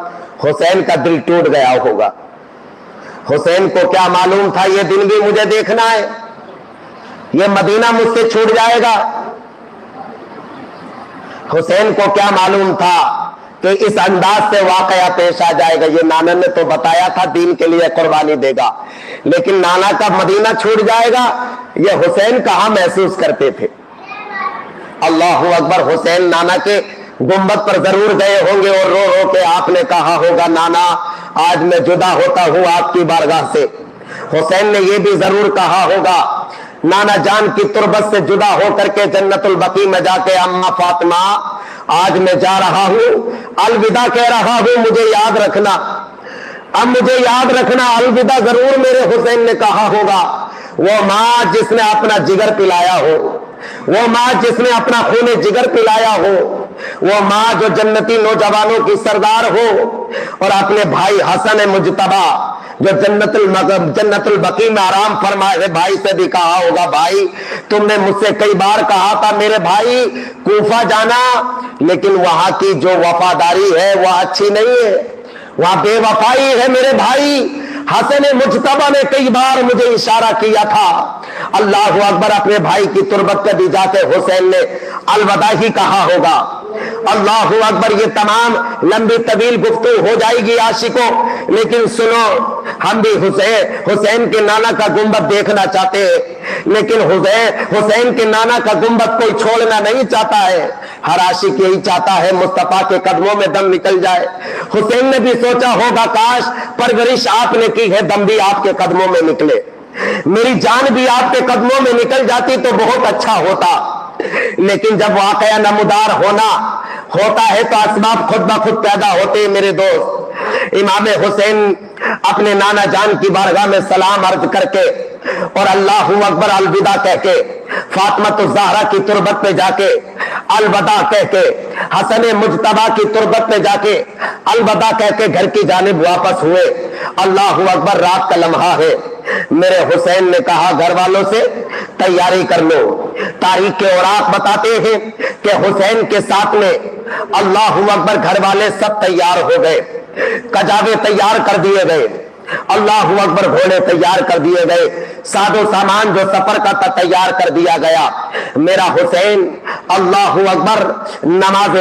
حسین کا دل ٹوٹ گیا ہوگا. حسین کو کیا معلوم تھا یہ دن بھی مجھے دیکھنا ہے, یہ مدینہ مجھ سے چھوٹ جائے گا. حسین کو کیا معلوم تھا کہ اس انداز سے واقعہ پیش آ جائے گا. یہ نانا نے تو بتایا تھا دین کے لیے قربانی دے گا, لیکن نانا کا مدینہ چھوٹ جائے گا یہ حسین کہاں محسوس کرتے تھے. اللہ اکبر. حسین نانا کے گنبد پر ضرور گئے ہوں گے اور رو رو کے آپ نے کہا ہوگا نانا آج میں جدا ہوتا ہوں آپ کی بارگاہ سے. حسین نے یہ بھی ضرور کہا ہوگا نانا جان کی تربت سے جدا ہو کر کے جنت البقیع میں جا کے اما فاطمہ آج میں جا رہا ہوں، الوداع کہہ رہا ہوں، مجھے یاد رکھنا، اب مجھے یاد رکھنا، الوداع ضرور میرے حسین نے کہا ہوگا۔ وہ ماں جس نے اپنا جگر پلایا ہو، وہ ماں جس نے اپنا خون جگر پلایا ہو، وہ ماں جو جنتی نوجوانوں کی سردار ہو، اور اپنے بھائی حسن مجتبی جو جنت البقیع میں آرام فرمائے بھائی سے بھی کہا ہوگا، بھائی تم نے مجھ سے کئی بار کہا تھا میرے بھائی کوفہ جانا، لیکن وہاں کی جو وفاداری ہے وہ اچھی نہیں ہے، وہاں بے وفائی ہے میرے بھائی۔ حسن مجتبی نے کئی بار مجھے اشارہ کیا تھا۔ اللہ اکبر، اپنے بھائی کی تربت پہ بھی جا کے حسین نے الوداع ہی کہا ہوگا۔ اللہ اکبر، یہ تمام لمبی طویل گفتگو ہو جائے گی عاشقوں، لیکن سنو، ہم بھی حسین کے نانا کا گنبد دیکھنا چاہتے ہیں، لیکن حسین کے نانا کا گنبد کوئی چھوڑنا نہیں چاہتا ہے۔ ہر عاشق یہی چاہتا ہے مصطفیٰ کے قدموں میں دم نکل جائے۔ حسین نے بھی سوچا ہوگا کاش پرورش آپ نے کی ہے، دم بھی آپ کے قدموں میں نکلے، میری جان بھی آپ کے قدموں میں نکل جاتی تو بہت اچھا ہوتا۔ لیکن جب واقعہ نمودار ہوتا ہے تو اسباب خود بخود پیدا ہوتے ہیں میرے دوست۔ امام حسین اپنے نانا جان کی بارگاہ میں سلام عرض کر کے اور اللہ اکبر الوداع کہہ کے، فاطمہ الزہرا کی تربت پہ جا کے الوداع کہہ کے، حسن مجتبی کی تربت پہ جا کے الوداع کہہ کے گھر کی جانب واپس ہوئے۔ اللہ اکبر، رات کا لمحہ ہے، میرے حسین نے کہا گھر والوں سے تیاری کر لو۔ تاریخ کے اوراق بتاتے ہیں کہ حسین کے ساتھ میں اللہ اکبر گھر والے سب تیار ہو گئے، کجاوے تیار کر دیے گئے، اللہ اکبر گھوڑے تیار کر دیے گئے، ساز و سامان جو سفر کا تھا تیار کر دیا گیا۔ میرا حسین اللہ اکبر نماز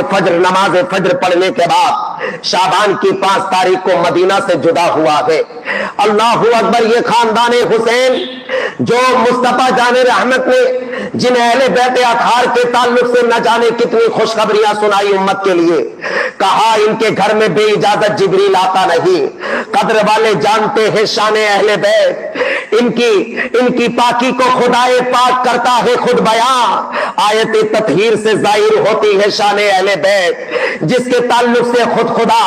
فجر پڑھنے کے بعد شعبان کی 5 تاریخ کو مدینہ سے جدا ہوا ہے۔ اللہ اکبر، یہ خاندان حسین جو مصطفیٰ جان رحمت نے جن اہل بیت اطہار کے تعلق سے نہ جانے کتنی خوشخبریاں سنائی امت کے لیے، کہا ان کے گھر میں بے اجازت جبریل آتا نہیں، قدر والے جانتے ہیں شان اہل بیت، ان کی پاکی کو خدائے پاک کرتا ہے خود بیان، آیت تطہیر سے ظاہر ہوتی ہے شان اہل بیت، جس کے تعلق سے خود خدا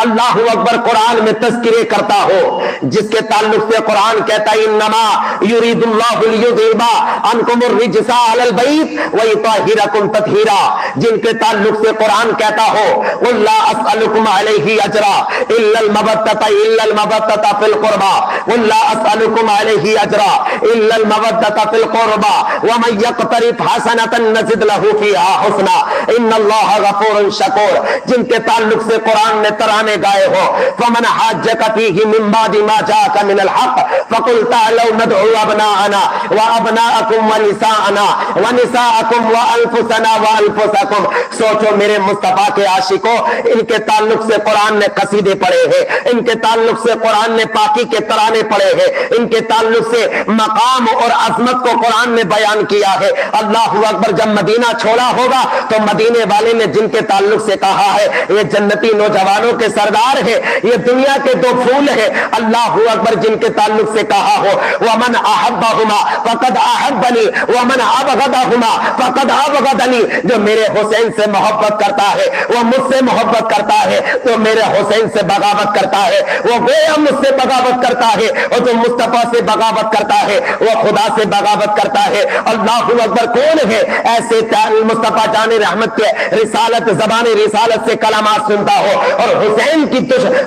اللہ اکبر قرآن میں تذکرے کرتا ہو، جس کے تعلق سے قرآن کہتا ہے انما یرید اللہ لیذھب عنکم الرجس اہل البیت ویطہرکم تطہیرا، جن کے تعلق سے قرآن کہتا ہو قل لا اسألکم علیہ اجرا الا المودۃ فی القربى قل لا اسألکم علیہ اجرا الا المودۃ فی القربى ومن یقترف حسنۃ نزد لہ فیہا حسنا ان اللہ غفور شکور، جن کے تعلق سے قرآن نے ترانے گائے ہو فمن حاجک فیہ من بعد ما جاءک من الحق فقل تعالوا ندعو ابناءنا وابناءکم ونساءنا ونساءکم وانفسنا وانفسکم۔ سوچو میرے مصطفیٰ کے عاشقوں، ان کے تعلق سے قرآن نے قصیدے پڑھے ہیں، ان کے تعلق سے قرآن نے پاکی کے ترانے پڑھے ہیں، ان کے تعلق سے مقام اور عظمت کو قرآن نے بیان کیا ہے۔ اللہ اکبر، جب مدینہ چھوڑا ہوگا تو مدینے والے نے جن کے تعلق سے کہا ہے یہ جنتی نوجوانوں کے سردار ہے، یہ دنیا کے 2 پھول ہے، اللہ اکبر جن کے تعلق سے کہا ہو ومن احبہما فقد احبنی ومن ابغضہما فقد ابغضنی، جو میرے حسین سے محبت کرتا ہے وہ مجھ سے محبت کرتا ہے، تو میرے حسین سے بغاوت کرتا ہے وہ گویا مجھ سے بغاوت کرتا ہے، اور جو مصطفیٰ سے بغاوت کرتا ہے وہ خدا سے بغاوت کرتا ہے۔ اللہ اکبر، کون ہے ایسے مصطفیٰ جان رحمت کے رسالت زبان رسالت سے کلمات سنتا ہو اور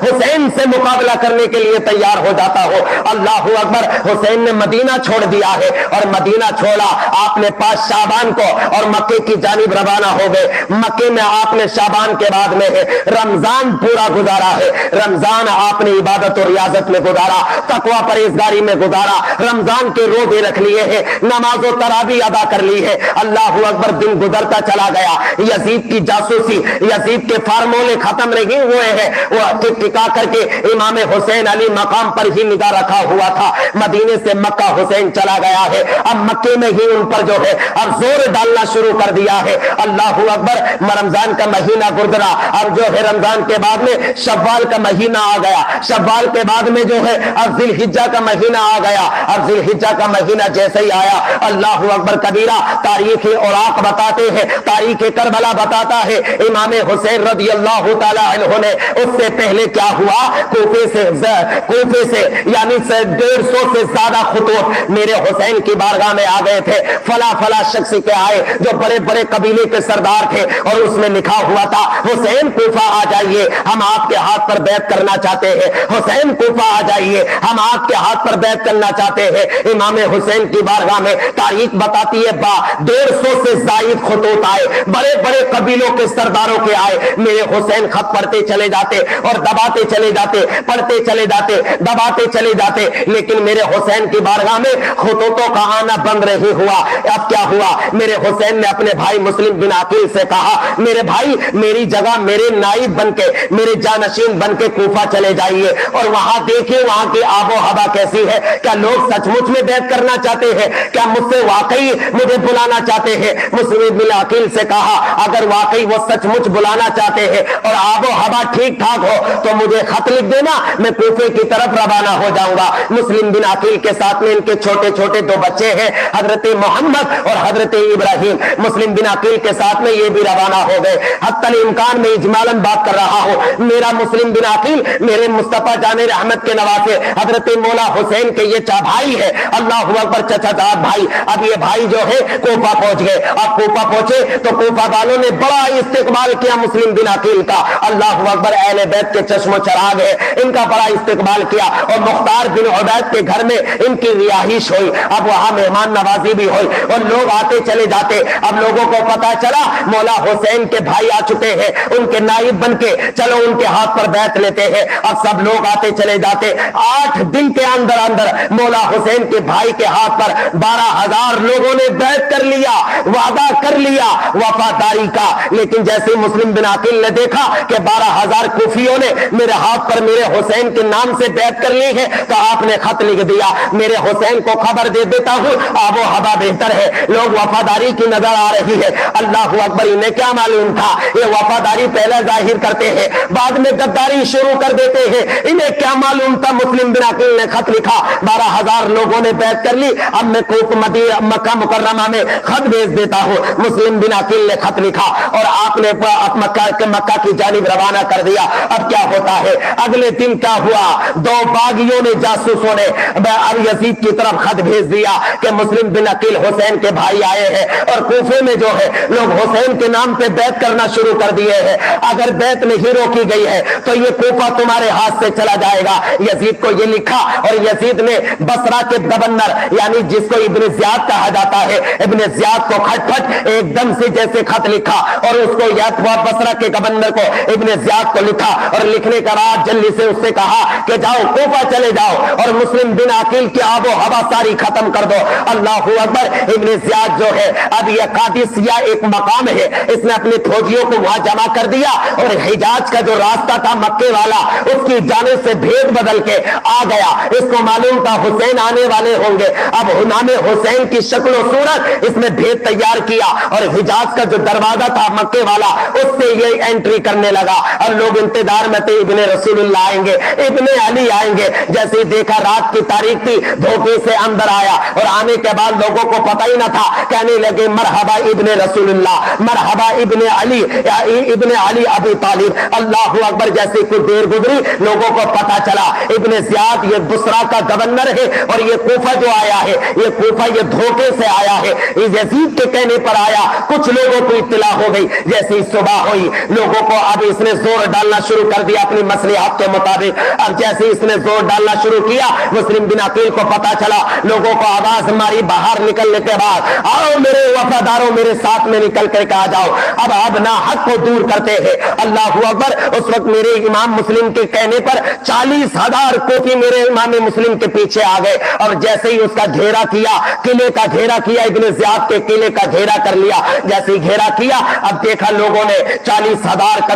حسین سے مقابلہ کرنے کے لیے تیار ہو جاتا ہو۔ اللہ اکبر، حسین نے مدینہ چھوڑ دیا ہے، اور مدینہ چھوڑا آپ نے 5 شعبان کو اور مکے کی جانب روانہ ہو گئے۔ مکے میں آپ نے شعبان کے بعد میں رمضان پورا گزارا ہے، رمضان آپ نے عبادت اور ریاضت میں گزارا، تقوی پرہیزگاری میں گزارا، رمضان کے روزے رکھ لیے ہیں، نماز و تراویح ادا کر لی ہے۔ اللہ اکبر، دن گزرتا چلا گیا، یزید کی جاسوسی، یزید کے فارمولے ختم ختم نہیں ہوئے ہیں، وہ ٹکا کر کے امام حسین علی مقام پر ہی نگاہ رکھا ہوا تھا۔ مدینے سے مکہ حسین چلا گیا ہے، اب مکے میں ہی ان پر جو ہے اب زور ڈالنا شروع کر دیا ہے۔ اللہ اکبر، رمضان کا مہینہ گزرا، اب جو ہے رمضان کے بعد میں شوال کا مہینہ آ گیا، شوال کے بعد میں جو ہے اب ذی الحجہ کا مہینہ آ گیا۔ اب ذی الحجہ کا مہینہ جیسے ہی آیا، اللہ اکبر کبیرہ، تاریخ اوراق بتاتے ہیں، تاریخ کربلا بتاتا ہے، امام حسین رضی اللہ تعالی عنہ نے اس سے پہلے کیا ہوا، کوفے سے یعنی 150 سے زیادہ خطوط میرے حسین کی بارگاہ میں آ گئے تھے۔ فلا فلا شخص کے آئے جو بڑے بڑے قبیلے کے سردار تھے، اور اس میں لکھا ہوا تھا حسین کوفہ آ جائیے، ہم آپ کے ہاتھ پر بیعت کرنا چاہتے ہیں، حسین کوفہ آ جائیے، ہم آپ کے ہاتھ پر بیعت کرنا چاہتے ہیں۔ امام حسین کی بارگاہ میں تاریخ بتاتی ہے 150 سے زائد خطوط آئے، بڑے بڑے قبیلوں کے سرداروں کے آئے۔ میرے حسین خط پڑھتے چلے جاتے اور دباتے چلے جاتے، پڑھتے چلے جاتے، دباتے چلے جاتے، لیکن میرے حسین کی بارگاہ میں خطوطوں کا آنا بند نہیں ہوا۔ اب کیا ہوا، میرے حسین نے اپنے بھائی مسلم بن عقیل سے کہا، میرے بھائی میری جگہ میرے نائب بن کے، میرے جانشین بن کے کوفہ چلے جائیے، اور وہاں دیکھیں وہاں کی آب و ہوا کیسی ہے، کیا لوگ سچ مچ میں بیعت کرنا چاہتے ہیں، کیا مجھ سے واقعی مجھے بلانا چاہتے ہیں۔ مسلم بن عقیل سے کہا اگر واقعی وہ سچ مچ بلانا چاہتے ہیں اور آب و ہوا ٹھیک ٹھاک ہو تو مجھے خط لکھ دینا، میں کوفے کی طرف روانہ ہو جاؤں گا۔ مسلم بن عقیل کے ساتھ میں ان کے چھوٹے چھوٹے 2 بچے ہیں، حضرت محمد اور حضرت ابراہیم۔ مسلم بن عقیل کے ساتھ میں یہ بھی روانہ ہو گئے۔ حتی الامکان میں اجمالاً بات کر رہا ہوں، میرا مسلم بن عقیل میرے مصطفیٰ جان رحمت کے نواسے حضرت مولا حسین کے یہ بھائی ہے، اللہ اکبر، چچا داد بھائی۔ اب یہ بھائی جو ہے کوفہ پہنچ گئے۔ اب کوفہ پہنچے تو کوفہ والوں نے بڑا استقبال کیا مسلم بن عقیل کا، اللہ اکبر، اہل بیت کے چشم و چراغ ہے، ان کا بڑا استقبال کیا، اور مختار بن عبید کے گھر میں ان کی رہائش ہوئی۔ اب وہاں مہمان نوازی بھی ہوئی اور لوگ آتے چلے جاتے۔ اب لوگوں کو پتا چلا مولا حسین کے بھائی آ چکے ہیں، ان کے نائب بن کے، چلو ان کے ہاتھ پر بیعت لیتے ہیں۔ اب سب لوگ آتے چلے جاتے۔ 8 دن کے اندر اندر مولا حسین کے بھائی کے ہاتھ پر 12,000 لوگوں نے بیعت کر لیا، وعدہ کر لیا وفاداری کا۔ لیکن جیسے مسلم بن عقیل نے دیکھا کہ 12,000 کوفیوں نے میرے ہاتھ پر میرے حسین کے نام سے بیعت کر لی ہے، تو آپ نے خط لکھ دیا، میرے حسین کو خبر دے دیتا ہوں آب و ہوا بہتر ہے، لوگ وفاداری کی نظر آ رہی ہے۔ اللہ اکبر، انہیں کیا معلوم تھا یہ وفاداری پہلے ظاہر کرتے ہیں بعد میں غداری شروع کر دیتے ہیں، انہیں کیا معلوم تھا۔ مسلم بن عقیل نے خط لکھا، 12,000 لوگوں نے بیعت کر لی، اب میں مکہ مکرمہ میں خط بھیج دیتا ہوں۔ مسلم بن عقیل نے خط لکھا اور آپ نے مکہ کی جانب روانہ کر دیا۔ اب کیا ہوتا ہے، اگلے دن کیا ہوا، 2 باغیوں نے، جاسوسوں نے اب یزید کی طرف خط بھیج دیا کہ مسلم بن عقیل حسین کے بھائی آئے ہیں، اور کوفے میں جو ہے لوگ حسین کے نام پہ بیعت کرنا شروع کر دیے ہیں، اگر بیعت نہیں روکی گئی ہے تو یہ کوفہ تمہارے ہاتھ سے چلا جائے گا۔ یزید کو یہ لکھا، اور یزید نے بصرہ کے گورنر یعنی جس کو ابن زیاد کہا جاتا ہے، ابن زیاد کو کھٹ پھٹ ایک دم سے جیسے خط لکھا، اور اس کو یا بصرہ کے گورنر کو ابن زیاد کو لکھا، اور لکھنے کا بعد جلدی سے اس سے کہا کہ جاؤ کوفہ چلے جاؤ اور مسلم بن عقیل کی آب و ہوا ساری ختم کر دو۔ اللہ اکبر، ابن زیاد جو ہے اب یہ قادسیہ ایک مقام ہے، اس نے اپنے فوجیوں کو وہاں جمع کر دیا، اور حجاز کا جو راستہ تھا مکے والا اس کی جانب سے بھید بدل کے آ گیا۔ اس کو معلوم تھا حسین آنے والے ہوں گے، اب نام حسین کی شکل و صورت اس نے بھید تیار کیا، اور حجاز کا جو دروازہ تھا مکے والا اس سے یہ انٹری کرنے لگا، اور لوگ انتظار میں تھے ابن رسول اللہ آئیں گے، ابن علی آئیں گے۔ جیسے دیکھا رات کی تاریخ تھی، دھوکے سے اندر آیا، اور آنے کے بعد لوگوں کو پتہ ہی نہ تھا، کہنے لگے مرحبا ابن رسول اللہ، مرحبا ابن علی، ابن علی ابی طالب۔ اللہ اکبر، جیسے کچھ دیر گزری لوگوں کو پتہ چلا ابن زیاد یہ بصرہ کا گورنر ہے، اور یہ کوفہ جو آیا ہے، یہ کوفہ یہ دھوکے سے آیا ہے، یزید کے کہنے پر آیا۔ کچھ لوگوں کو اطلاع ہو گئی، جیسے صبح ہوئی لوگوں کو اب اس نے زور ڈالنا شروع کر دیا اپنی مصلحت کے مطابق۔ اب جیسے اس نے زور ڈالنا شروع کیا، مسلم بن عقیل کو پتہ چلا، لوگوں کو آواز ماری باہر نکلنے کے بعد، آؤ میرے وفاداروں میرے ساتھ میں نکل کر کے آ جاؤ، اب آپ ناحق کو دور کرتے ہیں۔ اللہ اکبر، اس وقت میرے امام مسلم کے کہنے پر 40,000 کوفی میرے امام مسلم کے پیچھے آ گئے، اور جیسے ہی اس کا گھیرا کیا، قلعے کا گھیرا کیا، ابن زیاد کے قلعے کا گھیرا کر لیا۔ جیسے ہی گھیرا کیا، اب دیکھا لوگوں نے 40,000 کا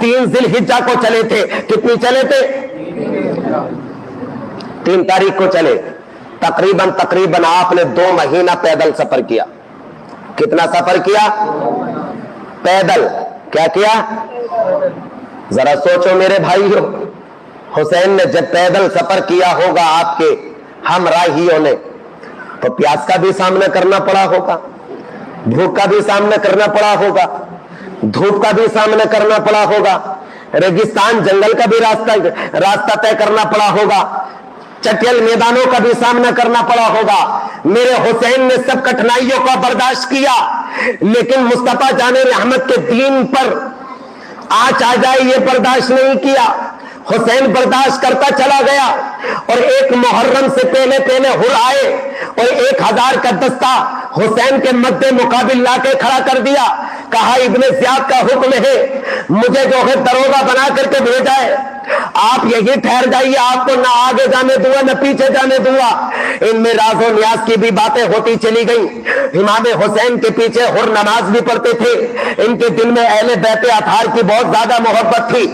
3 ذی الحجہ کو چلے تھے. کتنی چلے تھے؟ 3 تاریخ کو چلے. تقریباً آپ نے 2 مہینہ پیدل سفر کیا. کتنا سفر کیا؟ پیدل. کیا کیا؟ ذرا سوچو میرے بھائیو، حسین نے جب پیدل سفر کیا ہوگا آپ کے ہمراہیوں نے تو پیاس کا بھی سامنا کرنا پڑا ہوگا، بھوک کا بھی سامنا کرنا پڑا ہوگا، دھوپ کا بھی سامنا کرنا پڑا ہوگا، ریگستان جنگل کا بھی راستہ طے کرنا پڑا ہوگا، چٹیل میدانوں کا بھی سامنا کرنا پڑا ہوگا. میرے حسین نے سب کٹھنائیوں کا برداشت کیا، لیکن مصطفیٰ جان رحمت کے دین پر آنچ آ جائے یہ برداشت نہیں کیا. حسین برداشت کرتا چلا گیا اور 1 محرم سے پہلے ہر آئے اور 1000 کا دستہ حسین کے مد مقابل لا کے کھڑا کر دیا. کہا ابن زیاد کا حکم ہے، مجھے جو ہے دروگا بنا کر کے بھیجا ہے، آپ یہی ٹھہر جائیے، آپ کو نہ آگے جانے دوں گا نہ پیچھے جانے دوں گا. ان میں راز و نیاز کی بھی باتیں ہوتی چلی گئی. امام حسین کے پیچھے ہر نماز بھی پڑھتے تھے. ان کے دل میں اہل بیت اطہار کی بہت زیادہ محبت تھی،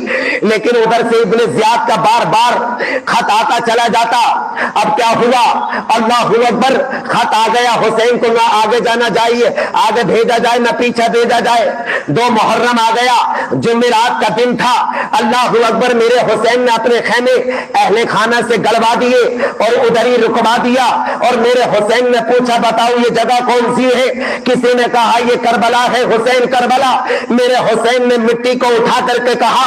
لیکن ادھر سے ابن زیاد کا بار بار خط آتا چلا جاتا. اب کیا ہوا؟ اللہ اکبر، خط آ گیا حسین کو نہ آگے جانا چاہیے، آگے بھیجا جائے نہ پیچھے بھیجا جائے. 2 محرم آ گیا، جمعرات کا دن تھا. اللہ اکبر، میرے حسین نے اپنے خیمے اہل خانہ سے گڑوا دیے اور ادھر ہی رکوا دیا. اور میرے حسین نے پوچھا بتاؤ یہ جگہ کون سی ہے؟ کسی نے کہا یہ کربلا ہے. حسین کربلا. میرے حسین نے مٹی کو اٹھا کر کے کہا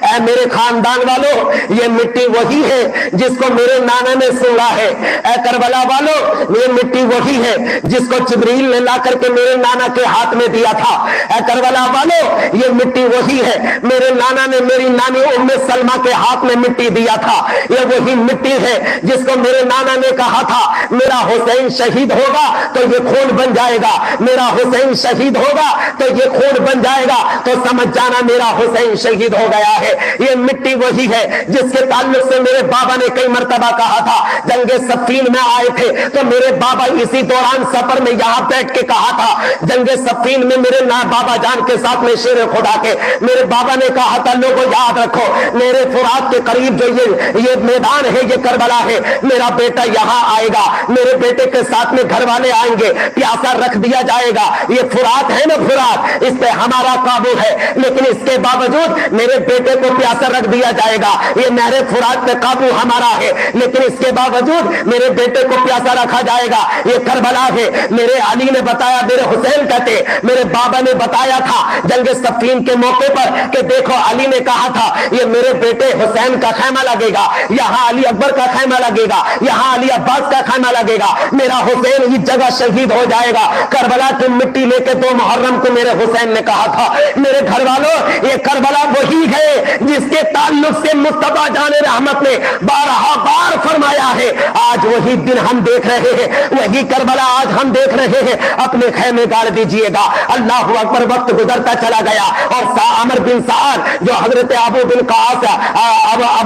اے میرے خاندان والوں، یہ مٹی وہی ہے جس کو میرے نانا نے سونگا ہے. اے کربلا والوں، یہ مٹی وہی ہے جس کو جبریل نے لا کر کے میرے نانا کے ہاتھ میں دیا تھا. اے کربلا والوں، یہ مٹی وہی ہے میرے نانا نے میری نانی ام سلمہ کے ہاتھ میں مٹی دیا تھا. یہ وہی مٹی ہے جس کو میرے نانا نے کہا تھا میرا حسین شہید ہوگا تو یہ خون بن جائے گا، میرا حسین شہید ہوگا تو یہ خون بن جائے گا. تو سمجھ جانا میرا حسین شہید ہو گیا ہے. یہ مٹی وہی ہے جس کے تعلق سے میرے بابا نے کئی مرتبہ کہا تھا. جنگ صفین میں آئے تھے تو میرے بابا اسی دوران سفر میں یہاں بیٹھ کے کہا تھا. جنگ صفین میں میرے بابا جان کے ساتھ میں شیر خدا کے میرے بابا نے کہا تھا لوگوں یاد رکھو میرے فرات کے قریب جو یہ میدان ہے یہ کربلا ہے، میرا بیٹا یہاں آئے گا، میرے بیٹے کے ساتھ میں گھر والے آئیں گے، پیاسا رکھ دیا جائے گا. یہ فرات ہے نا، فرات، اس پہ ہمارا قابو ہے، لیکن اس کے باوجود میرے بیٹے کو پیاسا رکھ دیا جائے گا. یہ نہر فرات پہ قابو ہمارا ہے، لیکن اس کے باوجود میرے بیٹے کو پیاسا رکھا جائے گا. یہ کربلا ہے. میرے علی نے بتایا، میرے حسین کہتے میرے بابا نے بتایا تھا جنگ صفین کے موقع پر کہ دیکھو علی نے کہا تھا یہ میرے بیٹے حسین کا خیمہ لگے گا، یہاں علی اکبر کا خیمہ لگے گا، یہاں علی عباس کا خیمہ لگے گا، میرا حسین اس جگہ شہید ہو جائے گا. کربلا کی مٹی لے کے 2 محرم کو میرے حسین نے کہا تھا میرے گھر والوں یہ کربلا وہی ہے جس کے تعلق سے مصطفیٰ جان رحمت نے بارہا بار فرمایا ہے. آج وہی دن ہم دیکھ رہے ہیں، وہی کربلا آج ہم دیکھ رہے ہیں. اپنے خیمے گاڑ دیجئے گا. اللہ اکبر. وقت گزرتا چلا گیا اور عمر بن سعد جو حضرت ابو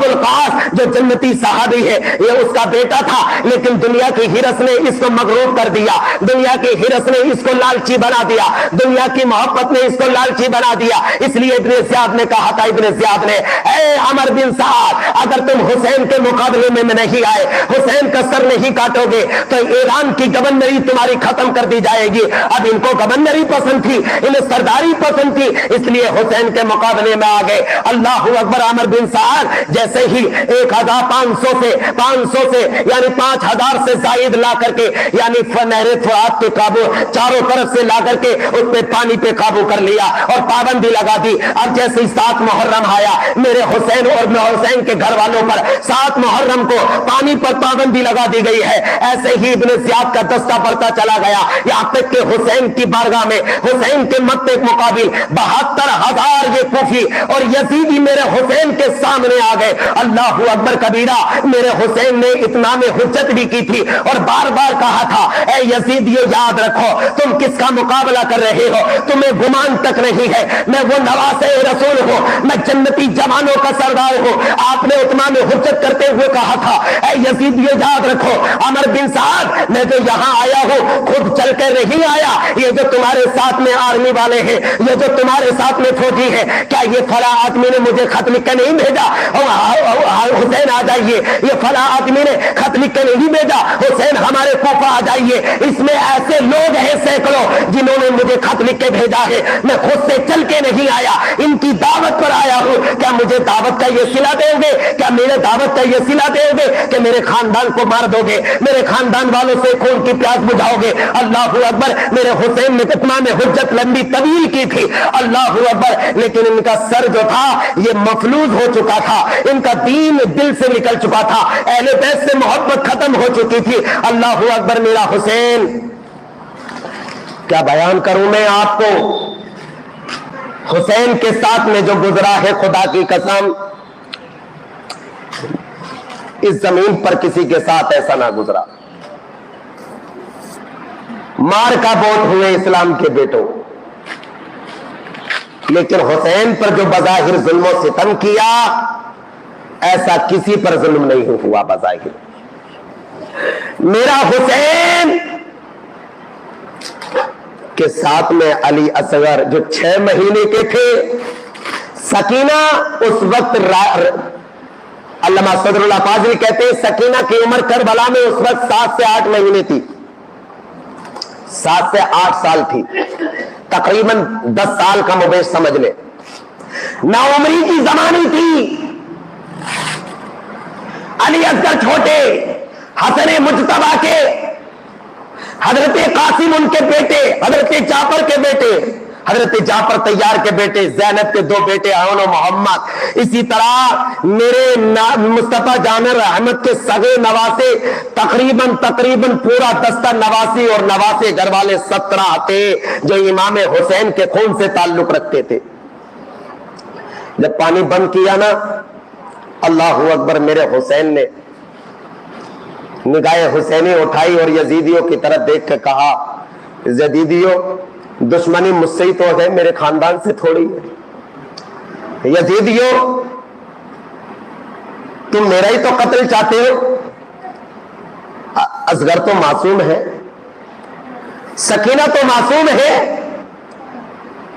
القاص جو جنتی صحابی ہے یہ اس کا بیٹا تھا، لیکن دنیا کی ہرس نے اس کو مغرور کر دیا، دنیا کی ہرس نے اس کو لالچی بنا دیا، دنیا کی محبت نے اس کو لالچی بنا دیا. اس لیے ابن زیاد نے کہا تھا، ابن زیاد نے اے عمر بن سعد اگر تم حسین کے مقابلے میں نہیں آئے، حسین کا سر نہیں کاٹو گے تو ایران کی گورنری تمہاری ختم کر دی جائے گی. اب ان کو گورنری پسند تھی، انہیں سرداری پسند تھی، اس لیے حسین کے مقابلے میں آ گئے. اللہ اکبر. عمر بن سعد جیسے ہی 1500 سے یعنی 5000 سے زائد لا کر کے یعنی نہر فرات کے قابو چاروں طرف سے لا کر کے اس پہ پانی پہ قابو کر لیا اور پابندی لگا دی. اب جیسے 7 محرم آیا میرے حسین اور حسین کے گھر والوں پر 7 محرم کو پانی پر پابندی لگا دی گئی ہے. ایسے ہی ابن زیاد کا دستہ بڑھتا چلا گیا یہاں تک کہ حسین کی بارگاہ میں حسین کے مت مقابل 72000 یہ کوفی اور یزیدی میرے حسین کے سامنے آ گئے. اللہ اکبر کبیرہ. میرے حسین نے اتمام حجت بھی کی تھی اور بار بار کہا تھا اے یزیدیو یاد رکھو تم کس کا مقابلہ کر رہے ہو، تمہیں گمان جان تک نہیں ہے، میں وہ نواسے رسول ہوں، میں جنتی جوانوں کا سردار ہوں۔ آپ نے اتمام حجت کرتے ہوئے کہا تھا اے یزیدیو یاد رکھو، عمر بن سعد میں جو یہاں آیا ہوں خود چل کر نہیں آیا، یہ جو تمہارے ساتھ میں آرمی والے ہیں، یہ جو تمہارے ساتھ میں فوجی ہیں، کیا یہ فلاں آدمی نے مجھے خط لکھ کے نہیں بھیجا حسین آ جائیے، یہ فلاں آدمی نے خط لکھ کے نہیں بھیجا حسین ہمارے کوفہ آ جائیے؟ اس میں ایسے لوگ ہیں سینکڑوں جنہوں نے مجھے خط لکھ کے بھیجا ہے، میں خود سے چل کے نہیں آیا، ان کی دعوت پر آیا ہوں۔ کیا مجھے دعوت کا یہ صلہ دیں گے؟ کیا میرے دعوت کا یہ صلہ دیں گے کہ میرے خاندان کو مار دو گے، میرے خاندان والوں سے خون کی پیاس بجھاؤ گے؟ اللہ اکبر، میرے حسین نے اتمام حجت لمبی طویل کی تھی، اللہ اکبر، لیکن ان کا سر جو تھا یہ مفلوج ہو چکا تھا، ان کا دین دل سے نکل چکا تھا، اہل بیت سے محبت ختم ہو چکی تھی۔ اللہ اکبر، میرا حسین کیا بیان کروں میں آپ کو، حسین کے ساتھ میں جو گزرا ہے، خدا کی قسم اس زمین پر کسی کے ساتھ ایسا نہ گزرا۔ مار کا بوت ہوئے اسلام کے بیٹوں، لیکن حسین پر جو بظاہر ظلم و ستم کیا، ایسا کسی پر ظلم نہیں ہوا بظاہر۔ میرا حسین کے ساتھ میں علی اصغر جو 6 مہینے کے تھے، سکینہ اس وقت علامہ صدر اللہ فاضل کہتے ہیں سکینہ کی عمر کربلا میں اس وقت 7 سے 8 مہینے تھی، 7 سے 8 سال تھی، تقریباً 10 سال کا مبیش سمجھ لے، ناعمری کی زمانی تھی۔ علی اصغر چھوٹے، حسن مجتبیٰ کے، حضرت قاسم ان کے بیٹے، حضرت جعفر کے بیٹے، حضرت جعفر طیار کے بیٹے، زینب کے 2 بیٹے عون و محمد، اسی طرح میرے مصطفیٰ جان رحمت کے سگے نواسے تقریباً پورا دستہ نواسی اور نواسے گھر والے 17 تھے جو امام حسین کے خون سے تعلق رکھتے تھے۔ جب پانی بند کیا نا، اللہ اکبر، میرے حسین نے نگاہ حسینی اٹھائی اور یزیدیوں کی طرف دیکھ کے کہا یزیدیوں، دشمنی مجھ سے ہی تو ہے، میرے خاندان سے تھوڑی ہے۔ یزیدیوں، تم میرا ہی تو قتل چاہتے ہو، اصغر تو معصوم ہے، سکینہ تو معصوم ہے،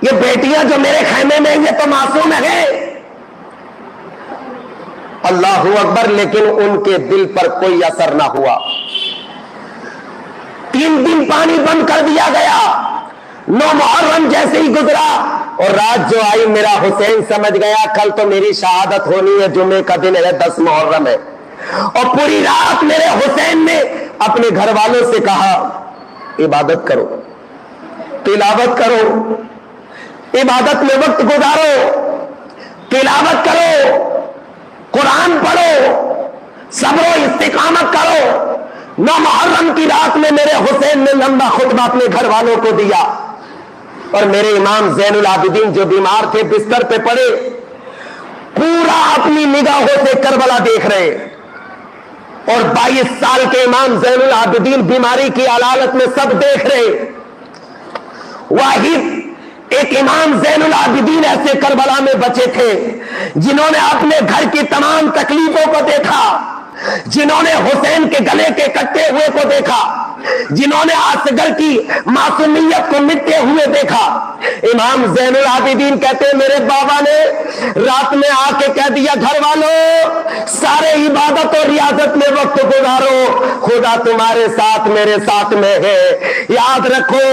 یہ بیٹیاں جو میرے خیمے میں یہ تو معصوم ہے۔ اللہ اکبر، لیکن ان کے دل پر کوئی اثر نہ ہوا۔ 3 دن پانی بند کر دیا گیا، 9 محرم جیسے ہی گزرا اور رات جو آئی، میرا حسین سمجھ گیا کل تو میری شہادت ہونی ہے، جمعے کا دن ہے، 10 محرم ہے، اور پوری رات میرے حسین نے اپنے گھر والوں سے کہا عبادت کرو، تلاوت کرو، عبادت میں وقت گزارو، تلاوت کرو، قرآن پڑھو، صبر و استقامت کرو۔ 9 محرم کی رات میں میرے حسین نے لمبا خطبہ اپنے گھر والوں کو دیا، اور میرے امام زین العابدین جو بیمار تھے بستر پہ پڑے، پورا اپنی نگاہوں سے کربلا دیکھ رہے، اور 22 سال کے امام زین العابدین بیماری کی علالت میں سب دیکھ رہے۔ واحد ایک امام زین العابدین ایسے کربلا میں بچے تھے جنہوں نے اپنے گھر کی تمام تکلیفوں کو دیکھا، جنہوں نے حسین کے گلے کے کٹے ہوئے کو دیکھا، جنہوں نے اصغر کی معصومیت کو مٹتے ہوئے دیکھا۔ امام زین العابدین کہتے ہیں میرے بابا نے رات میں آ کے کہہ دیا گھر والوں سارے عبادت اور ریاضت میں وقت گزارو، خدا تمہارے ساتھ میرے ساتھ میں ہے، یاد رکھو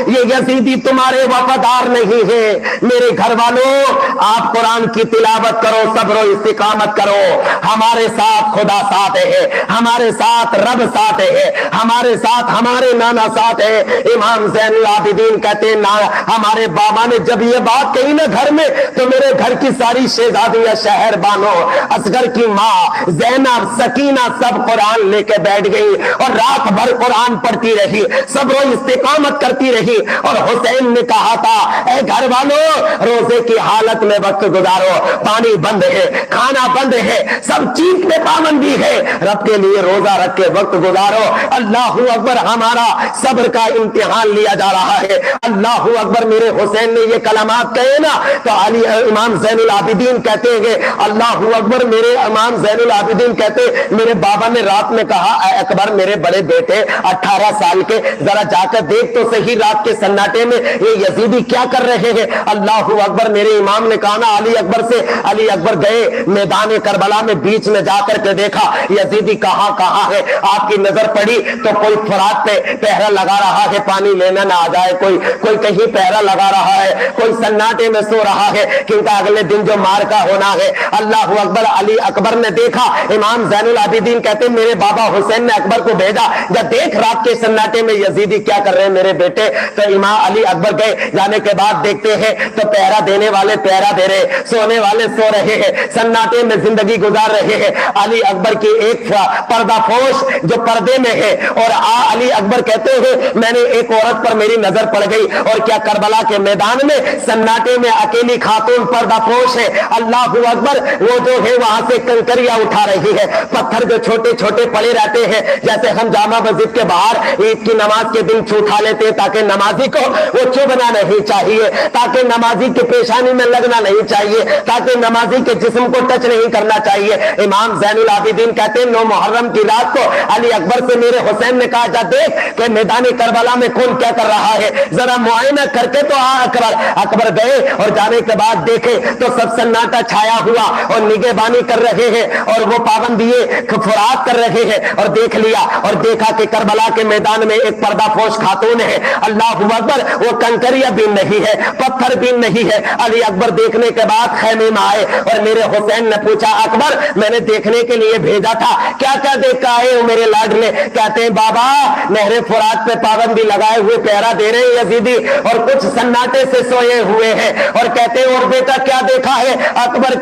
یہ یزیدی تمہارے وفادار نہیں ہے، میرے گھر والوں آپ قرآن کی تلاوت کرو، صبر و استقامت کرو، ہمارے ساتھ خدا ساتھ ہے، ہمارے ساتھ رب ساتھ ہے، ہمارے ساتھ ہمارے نانا ساتھ ہے۔ امام زین العابدین کہتے ہیں ہمارے بابا نے جب یہ بات کہی نا گھر میں، تو میرے گھر کی ساری شہزادیاں، شہر بانو، اصغر کی ماں زینب، سکینہ سب قرآن لے کے بیٹھ گئی اور رات بھر قرآن پڑھتی رہی، صبر و استقامت کرتی رہی، اور حسین نے کہا تھا اے گھر والوں روزے کی حالت میں وقت گزارو، پانی بند ہے، کھانا بند ہے، سب چیز پہ پابندی ہے، رب کے لیے روزہ رکھ کے وقت گزارو۔ اللہ اکبر، ہمارا صبر کا امتحان لیا جا رہا ہے۔ اللہ اکبر، میرے میرے حسین نے یہ کلمات کہے نا تو علی امام زین العابدین کہتے ہیں اللہ اکبر، میرے امام زین العابدین کہتے میرے بابا نے رات میں کہا اے اکبر میرے بڑے بیٹے 18 سال کے، ذرا جا کر دیکھ تو صحیح رات کے سناٹے میں یہ یزیدی کیا کر رہے ہیں۔ اللہ اکبر، میرے امام نے کہا نا علی اکبر سے، علی اکبر گئے میدان کربلا میں، بیچ میں جا کر کے دیکھا یزیدی کہاں ہے۔ آپ کی نظر پڑی تو کوئی فرات پہ پہرا لگا رہا ہے پانی لینا نہ آ جائے، کوئی کہیں پہرا لگا رہا ہے، کوئی سناٹے میں سو رہا ہے کیونکہ اگلے دن جو مار کا ہونا ہے۔ اللہ اکبر، علی اکبر نے دیکھا، امام زین العابدین کہتے میرے بابا حسین نے اکبر کو بھیجا جب دیکھ رات کے سناٹے میں یزیدی کیا کر رہے ہیں میرے بیٹے۔ تو امام علی اکبر گئے، جانے کے بعد دیکھتے ہیں تو پہرا دینے والے پہرا دے رہے، سونے والے سو رہے ہیں، سناٹے میں زندگی گزار رہے ہیں۔ علی اکبر کی ایک پردہ پوش جو پردے میں ہے، اور علی اکبر کہتے ہیں میں نے ایک عورت پر میری نظر پڑ گئی، اور کیا کربلا کے میدان میں سناٹے میں اکیلی خاتون پردہ پوش ہے۔ اللہ اکبر، وہ جو ہے وہاں سے کنکریاں اٹھا رہی ہے، پتھر جو چھوٹے چھوٹے پڑے رہتے ہیں، جیسے ہم جامع مسجد کے باہر عید کی نماز کے دن اٹھا لیتے ہیں تاکہ نمازی کو وہ چبھنا نہیں چاہیے، تاکہ نمازی کی پیشانی میں لگنا نہیں چاہیے، تاکہ نمازی کے جسم کو ٹچ نہیں کرنا چاہیے۔ امام زین العابدین کہتے ہیں 9 محرم کی رات کو علی اکبر سے میرے حسین نے کہا جا دیکھ کہ میدان کربلا میں کون کیا کر رہا ہے، ذرا معائنہ کر کے تو اکبر۔ اکبر گئے اور جانے کے بعد دیکھے تو سب سناٹا چھایا ہوا اور نگہبانی کر رہے ہیں اور وہ پابندیے فرات کر رہے ہیں، اور دیکھ لیا اور دیکھا کہ کربلا کے میدان میں ایک پردہ پوش خاتون ہے۔ اللہ اکبر، وہ کنکریاں بھی نہیں ہے، پتھر بھی نہیں ہے۔ علی اکبر دیکھنے کے بعد خیمے میں آئے اور میرے حسین نے پوچھا اکبر میں نے دیکھنے کے لیے بھیجا تھا، کیا کیا دیکھا ہے وہ میرے لاڈلے؟ کہتے ہیں بابا نہر فرات پہ پابندی لگائے ہوئے پہرا دے رہے ہیں یزیدی، اور کچھ سناٹے سے سوئے ہوئے ہیں، اور کہتے ہیں اور بیٹا کیا دیکھا ہے؟ اکبر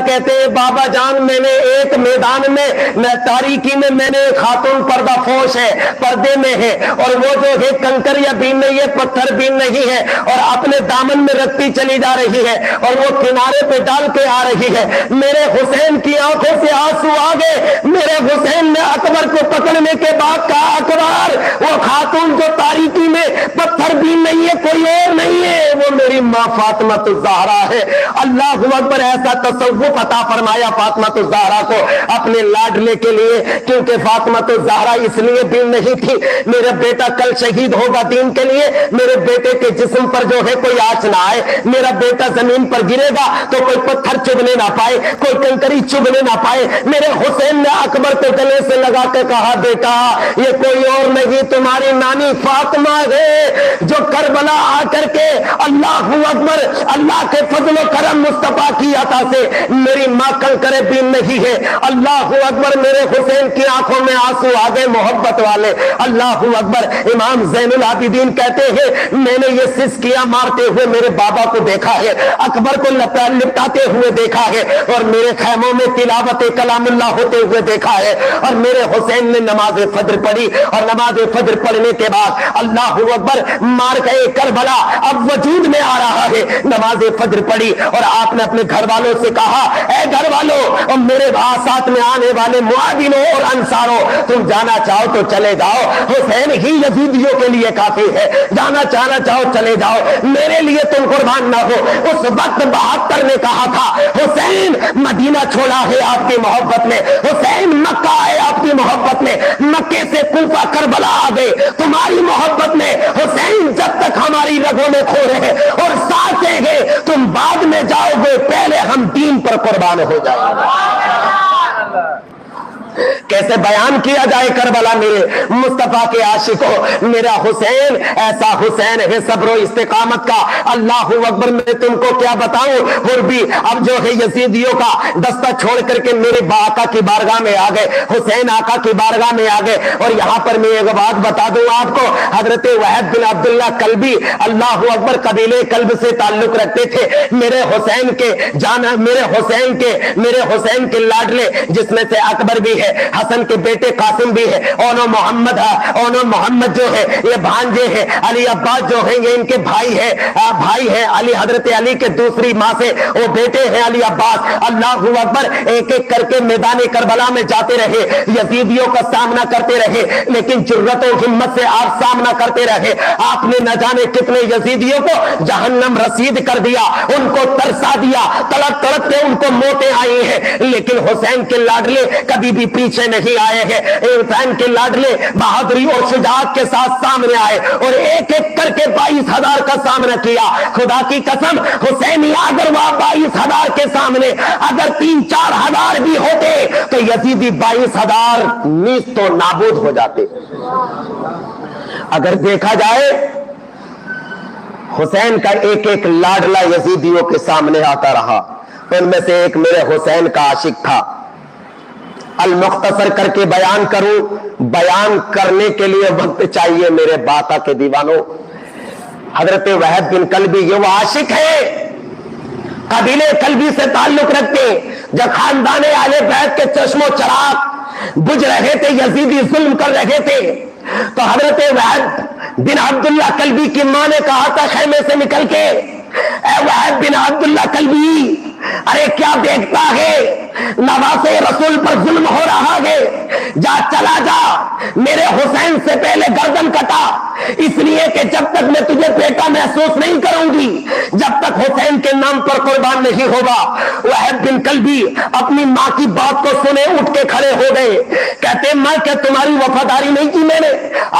کہتے ہیں بابا جان میں نے ایک میدان میں تاریکی میں میں نے خاتون پردہ فوش ہے، پردے میں ہے، اور وہ جو ہے کنکریاں بھی نہیں ہے، پتھر بھی نہیں ہے، اور اپنے دامن میں رکھتی چلی جا رہی ہے، اور وہ کنارے پہ ڈال کے آ رہی ہے۔ میرے حسین کی آنکھوں سے آنسو آ گئے۔ میرے حسین نے اکبر کو پکڑنے کے بعد کہا اکبر وہ خاتون جو تاریکی میں پتھر بھی نہیں ہے، کوئی اور نہیں ہے، وہ میری ماں فاطمہ الزہرا ہے۔ اللہ اکبر، ایسا تصوف عطا فرمایا فاطمہ الزہرا کو اپنے لاڈلے کے لیے، کیونکہ فاطمہ الزہرا اس لیے بھی نہیں تھی میرا بیٹا کل شہید ہوگا دین کے لیے، میرے بیٹے کے جسم پر جو ہے کوئی آنچ نہ آئے، میرا بیٹا زمین پر گرے گا تو کوئی پتھر چبھنے نہ پائے، کوئی کنکری چبھنے نہ پائے۔ میرے حسین نے اکبر کو گلے سے لگا کے کہا بیٹا یہ کوئی اور نہیں تمہاری نانی فاطمہ ہے جو کربلا آ کر کے اللہ اکبر اللہ کے فضل و کرم مصطفیٰ کی عطا سے میری ماں کنکرے بھی نہیں ہے۔ اللہ اکبر، میرے حسین کی آنکھوں میں آنسو آ گئے محبت والے۔ اللہ اکبر، امام زین العابدین کہتے ہیں میں نے یہ سسکیاں مارتے ہوئے میرے بابا کو دیکھا ہے، اکبر کو لپٹاتے ہوئے دیکھا ہے، اور میرے خیموں میں تلاوت کلام اللہ ہوتے ہوئے دیکھا ہے، اور میرے حسین نے نماز فجر پڑھی، اور نماز فجر پڑھنے کے بعد اللہ اکبر مار گئے کربلا اب وجود میں آ رہا ہے۔ نماز فجر پڑھی اور آپ نے اپنے گھر والوں سے کہا اے گھر والوں اور میرے ساتھ میں آنے والے معاونوں اور انصاروں تم جانا چاہو تو چلے جاؤ، حسین ہی یزیدیوں کے لیے کافی ہے، جانا چاہنا چاہو چلے جاؤ، میرے لیے تم قربان نہ ہو۔ اس وقت 72 نے کہا تھا حسین مدینہ چھوڑا ہے آپ کی محبت میں، حسین مکہ ہے آپ کی محبت میں، مکے سے کوفہ کربلا آ گئے تمہاری محبت میں، حسین جب تک ہماری رگوں میں کھو رہے اور سانسیں گے تم بعد میں جاؤ گے، پہلے ہم دین پر قربان ہو جائیں گے۔ کیسے بیان کیا جائے کربلا میرے مصطفیٰ کے عاشقوں، میرا حسین ایسا حسین ہے صبر و استقامت کا۔ اللہ اکبر، میں تم کو کیا بتاؤں، اور بھی اب جو ہے یزیدیوں کا دستہ چھوڑ کر کے میرے آقا کی بارگاہ میں آ گئے، حسین آقا کی بارگاہ میں آ گئے۔ اور یہاں پر میں ایک بات بتا دوں آپ کو، حضرت وحید بن عبداللہ کلبی اللہ اکبر قبیلے کلب سے تعلق رکھتے تھے، میرے حسین کے لاڈلے جس میں سے اکبر بھی ہے، حسن کے بیٹے قاسم بھی ہے، اونو محمد ہے، اونو محمد جو ہے یہ بھانجے ہیں، علی عباس جو ہیں یہ ان کے بھائی ہیں، علی حضرت علی کے دوسری ماں سے وہ بیٹے ہیں علی عباس۔ اللہ اکبر، ایک ایک کر کے میدان کربلا میں جاتے رہے، یزیدیوں کا سامنا کرتے رہے، لیکن جرأت و ہمت سے آپ سامنا کرتے رہے۔ آپ نے نہ جانے کتنے یزیدیوں کو جہنم رسید کر دیا، ان کو ترسا دیا، تڑپ تڑپ کے ان کو موتیں آئی ہیں، لیکن حسین کے لاڈلے کبھی بھی پیچھے نہیں آئے ہیں۔ حسین کے لاڈلے بہادری اور شجاعت کے ساتھ سامنے آئے اور ایک ایک کر کے 22,000 کا سامنا کیا۔ خدا کی قسم، حسینی اگر وہ 22,000 کے سامنے اگر 3-4 ہزار بھی ہوتے تو یزیدی 22,000 نیست و نابود ہو جاتے۔ اگر دیکھا جائے حسین کا ایک ایک لاڈلا یزیدیوں کے سامنے آتا رہا، ان میں سے ایک میرے حسین کا عاشق تھا۔ المختصر کر کے بیان کروں، بیان کرنے کے لیے وقت چاہیے میرے باقا کے دیوانوں۔ حضرت وحید بن کلبی یہ وہ عاشق ہے، قبیلے کلبی سے تعلق رکھتے، جب خاندان اہل بیت کے چشم و چراغ بجھ رہے تھے، یزیدی ظلم کر رہے تھے، تو حضرت وحید بن عبداللہ کلبی کی ماں نے کہا تھا خیمے سے نکل کے، اے وحید بن عبداللہ کلبی، ارے کیا دیکھتا ہے، نواسے رسول پر ظلم ہو رہا ہے، جا چلا جا، میرے حسین سے پہلے گردن کٹا، اس لیے کہ جب تک میں تجھے بیٹا محسوس نہیں کروں گی، جب تک حسین کے نام پر قربان نہیں ہوگا۔ وحید بن کلبی اپنی ماں کی بات کو سنے اٹھ کے کھڑے ہو گئے، کہتے ماں کیا تمہاری وفاداری نہیں کی، میں نے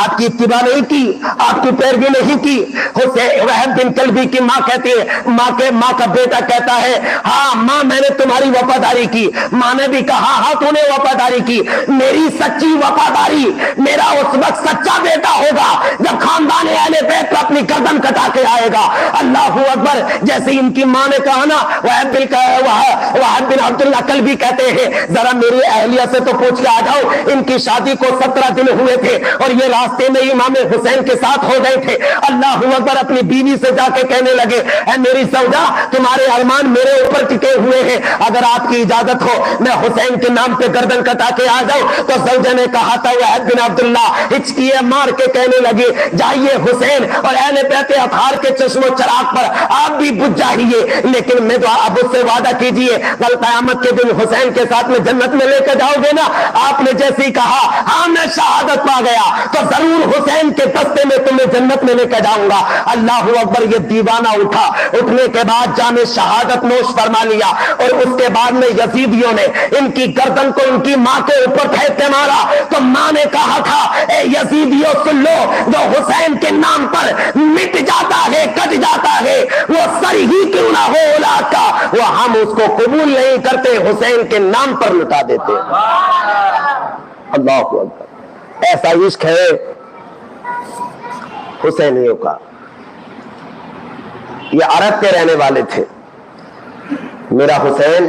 آپ کی اتباع نہیں کی، آپ کی پیروی نہیں کی۔ وحید بن کلبی کی ماں کہتی ہے، ماں کا بیٹا کہتا ہے ہاں ماں میں نے تمہاری وفاداری کی۔ ماں نے بھی کہا ہاں تو نے وفاداری کی، میری سچی وفاداری میرا اس وقت سچا بیٹا ہوگا جب خاندان اہل بیت پر اپنی گردن کٹا کے آئے گا۔ اللہ اکبر، جیسے ان کی ماں نے کہا نا، وحید بن عبداللہ کلبی کہتے ہیں ذرا میری اہلیہ سے تو پوچھ کے آ جاؤ، ان کی شادی کو 17 دن ہوئے تھے اور یہ راستے میں امام حسین کے ساتھ ہو گئے تھے۔ اللہ اکبر، اپنی بیوی سے جا کے کہنے لگے اے میری زوجہ تمہارے ارمان میرے اوپر ٹکے ہوئے ہیں، اگر آپ کی اجازت ہو میں حسین کے نام پہ گردن کٹا کے آ جاؤں۔ تو زوجہ نے کہا تھا وحید بن عبداللہ ہچکیے مار کے کہنے لگے جائیے حسین اور اہل بیت اطہار کے چشم و چراغ پر آپ بھی بجھ جائیے، لیکن میں تو اب اس سے وعدہ کیجئے کل قیامت کے دن حسین کے ساتھ میں جنت میں لے کے جاؤ گے نا۔ آپ نے جیسے ہی کہا ہاں میں شہادت پا گیا تو ضرور حسین کے دستے میں تمہیں جنت میں لے کے جاؤں گا۔ اللہ اکبر، یہ دیوانہ اٹھا، اٹھنے کے بعد جام شہادت نوش فرما لیا اور اس کے بعد میں یزیدیوں نے ان کی گردن کو ان کی ماں کے اوپر پھینک کے مارا تو ماں نے کہا تھا اے یزیدیوں سن لو، جو حسین کے نام پر مٹ جاتا ہے کٹ جاتا ہے وہ سر ہی کیوں نہ ہو اولاد کا، وہ ہم اس کو قبول نہیں کرتے، حسین کے نام پر مٹا دیتے۔ اللہ اکبر، ایسا عشق ہے حسینیوں کا۔ یہ عرب کے رہنے والے تھے۔ میرا حسین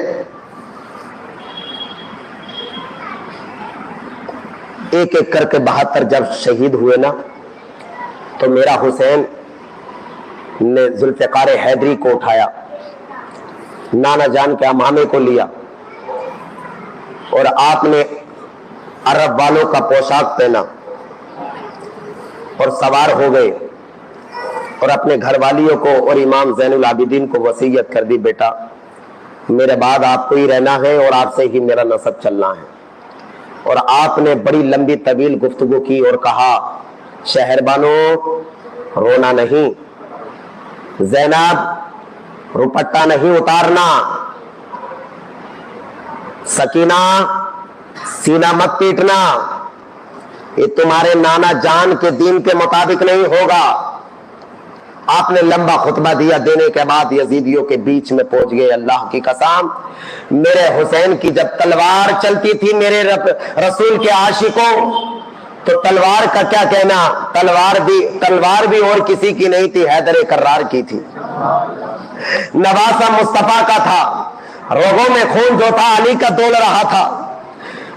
ایک ایک کر کے 72 جب شہید ہوئے نا تو میرا حسین نے ذوالفقار حیدری کو اٹھایا، نانا جان کے امامے کو لیا اور آپ نے عرب والوں کا پوشاک پہنا اور سوار ہو گئے اور اپنے گھر والیوں کو اور امام زین العابدین کو وصیت کر دی بیٹا میرے بعد آپ کو ہی رہنا ہے اور آپ سے ہی میرا نسب چلنا ہے۔ اور آپ نے بڑی لمبی طویل گفتگو کی اور کہا شہر بانو رونا نہیں، زینب روپٹا نہیں اتارنا، سکینہ سینہ مت پیٹنا، یہ تمہارے نانا جان کے دین کے مطابق نہیں ہوگا۔ آپ نے لمبا خطبہ دیا، دینے کے بعد یزیدیوں کے بیچ میں پہنچ گئے۔ اللہ کی قسم، میرے حسین کی جب تلوار چلتی تھی میرے رسول کے عاشقوں تو تلوار کا کیا کہنا، تلوار بھی اور کسی کی نہیں تھی، حیدر کرار کی تھی، نواسہ مصطفیٰ کا تھا۔ رگوں میں خون جو تھا علی کا دول رہا تھا،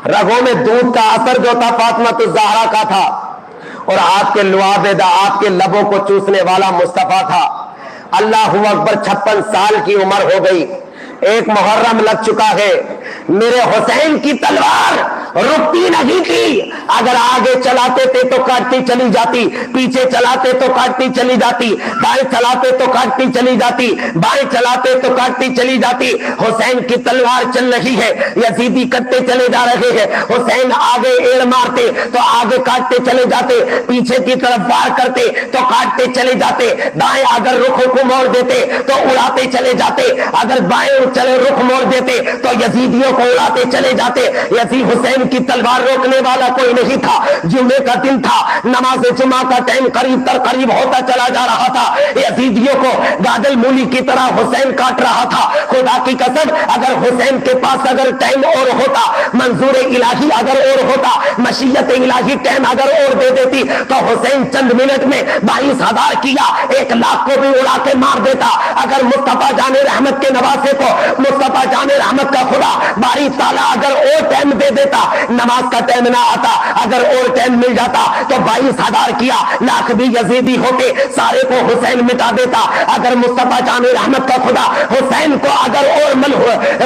رگوں میں دودھ کا اثر جو تھا فاطمہ الزہرا کا تھا، اور آپ کے لعاب آپ کے لبوں کو چوسنے والا مصطفیٰ تھا۔ اللہ اکبر، 56 سال کی عمر ہو گئی، ایک محرم لگ چکا ہے، میرے حسین کی تلوار رکتی نہیں تھی. اگر آگے چلاتے تھے تو کاٹتی چلی جاتی, پیچھے چلاتے تو کاٹتی چلی جاتی, دائیں چلاتے تو کاٹتی چلی جاتی, بائیں چلاتے تو کاٹتی چلی جاتی. حسین کی تلوار چل رہی ہے, یزیدی کٹتے چلے جا رہے ہیں. حسین آگے ایڑ مارتے تو آگے کاٹتے چلے جاتے, پیچھے کی طرف وار کرتے تو کاٹتے چلے جاتے, دائیں اگر رخ کو موڑ دیتے تو اڑاتے چلے جاتے, اگر بائیں چلے رخ موڑ دیتے تو یزیدیوں کو اڑاتے چلے جاتے. یزید حسین کی تلوار روکنے والا کوئی نہیں تھا. جمعے کا دن تھا, نماز جمعہ کا ٹائم قریب تر قریب ہوتا چلا جا رہا تھا. یزیدیوں کو گادل مولی کی طرح حسین کاٹ رہا تھا. خدا کی قسم اگر حسین کے پاس اگر ٹائم اور ہوتا, منظور الہی اگر اور ہوتا, مشیت الہی ٹائم اگر اور دے دیتی تو حسین چند منٹ میں 22,000 کیا 1,00,000 کو بھی اڑا کے مار دیتا. اگر مصطفیٰ جان رحمت کے نواسے کو مصطفیٰ جان رحمت کا خدا باری تعالیٰ اگر اور ٹائم دے دیتا, نماز کا ٹائم نہ آتا, اگر اور ٹائم مل جاتا تو 22,000 کیا 1,00,000 بھی یزیدی ہوتے سارے کو حسین مٹا دیتا. اگر مصطفیٰ جان رحمت کا خدا حسین کو اگر اور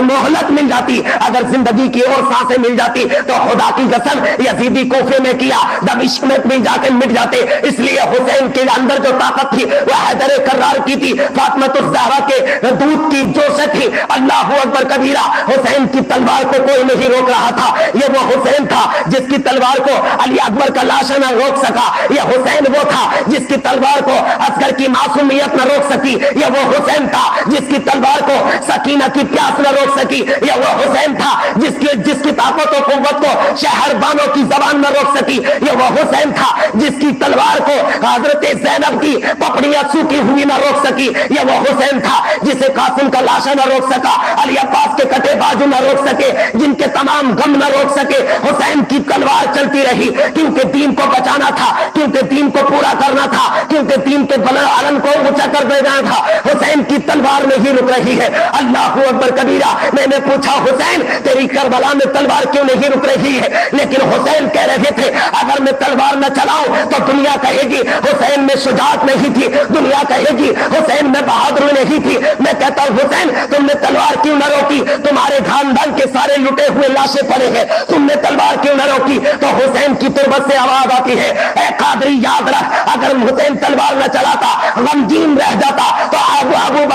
مہلت مل جاتی, اگر زندگی کی اور سانسیں مل جاتی تو خدا کی قسم یزیدی کوفے میں کیا دمشق میں بھی جا کے مٹ جاتے. اس لیے حسین کے اندر جو طاقت تھی وہ حیدر کرار کی تھی, فاطمہ الزہرا کے دودھ کی جوش تھی. اللہ اکبر کبیرہ, حسین کی تلوار کو کوئی نہیں روک رہا تھا. یہ وہ حسین تھا جس کی تلوار کو علی اکبر کا لاشا نہ روک سکا. یہ حسین وہ تھا جس کی تلوار کو اصغر کی معصومیت نہ روک سکی. یہ وہ حسین تھا جس کی تلوار کو سکینہ کی پیاس نہ روک سکی. یہ وہ حسین تھا جس کی طاقت و قوت کو شہر بانوں کی زبان نہ روک سکی. یہ وہ حسین تھا جس کی تلوار کو حضرت زینب کی پپڑیاں سوکھی ہوئی نہ روک سکی. یہ وہ حسین تھا جسے قاسم کا لاشا نہ روک سکا, علی عباس کے کٹے بازو نہ روک سکے, جن کے تمام غم نہ روک سکے. حسین کی تلوار چلتی رہی کیونکہ دین کو بچانا تھا, کیونکہ دین کو پورا کرنا تھا, کیونکہ دین کے علم کو اونچا کر دینا تھا. حسین کی تلوار نہیں رک رہی ہے. اللہ اکبر کبیرہ. میں نے پوچھا حسین تیری کربلا میں تلوار کیوں نہیں رک رہی ہے؟ لیکن حسین کہہ رہے تھے اگر میں تلوار نہ چلاؤں تو دنیا کہے گی حسین میں شجاعت نہیں تھی, دنیا کہے گی حسین میں بہادری نہیں تھی. میں کہتا ہوں حسین تم نے تلوار کیوں نہ روکی؟ تمہارے خاندان کے سارے لٹے ہوئے لاشیں پڑے ہیں, تم نے تلوار کیوں نہ روکی؟ تو حسین کی تربت سے آواز آتی ہے, اے قادری یاد رکھ اگر حسین تلوار نہ چلاتا غمگین رہ جاتا تو ابو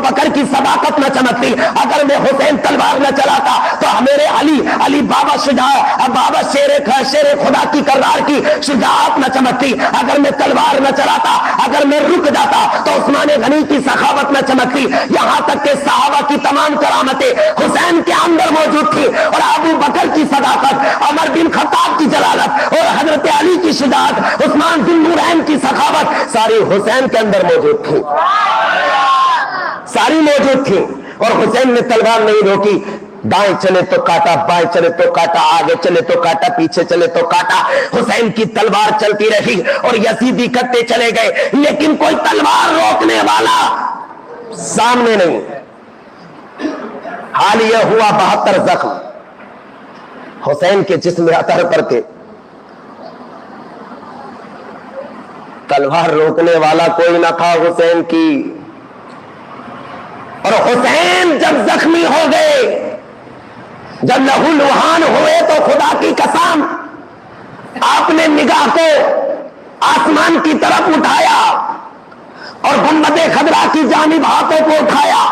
بکر کی صداقت نہ چمکتی. اگر میں حسین تلوار نہ چلاتا تو میرے علی بابا شجاع بابا شیر خدا کی کرار کی شجاعت نہ چمکتی. اگر میں تلوار نہ چلاتا, اگر میں رک جاتا تو عثمان غنی کی سخاوت نہ چمکتی. یہاں تک کہ صحابہ کی تمام کرامتیں حسین کے اندر موجود تھی, اور ابو بکر کی صداقت, عمر بن خطاب کی جلالت, اور حضرت علی کی شجاعت, عثمان بن نورین کی سخاوت ساری حسین کے اندر موجود تھی, ساری موجود تھی. اور حسین نے تلوار نہیں روکی. دائیں چلے تو کاٹا, بائیں چلے تو کاٹا, آگے چلے تو کاٹا, پیچھے چلے تو کاٹا. حسین کی تلوار چلتی رہی اور یزیدی کٹتے چلے گئے, لیکن کوئی تلوار روکنے والا سامنے نہیں. حال یہ ہوا 72 زخم حسین کے جسم اطہر پر تھے. تلوار روکنے والا کوئی نہ تھا حسین کی. اور حسین جب زخمی ہو گئے, جب لہو لہان ہوئے, تو خدا کی قسم آپ نے نگاہ کو آسمان کی طرف اٹھایا اور گنبد خضرا کی جانب ہاتھوں کو اٹھایا,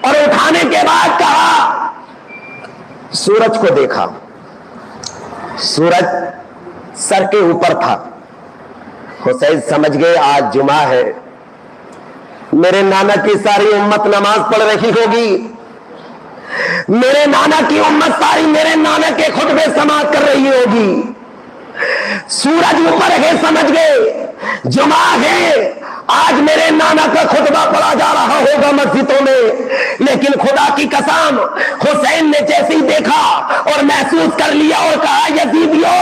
اور اٹھانے کے بعد کہا, سورج کو دیکھا. سورج سر کے اوپر تھا. حسین سمجھ گئے آج جمعہ ہے, میرے نانا کی ساری امت نماز پڑھ رہی ہوگی, میرے نانا کی امت ساری میرے نانا کے خطبے سماعت کر رہی ہوگی. سورج اوپر ہے, سمجھ گئے جمعہ ہے, آج میرے نانا کا خطبہ پڑھا جا رہا ہوگا مسجدوں میں. لیکن خدا کی قسم حسین نے جیسے ہی دیکھا اور محسوس کر لیا اور کہا یزیدیو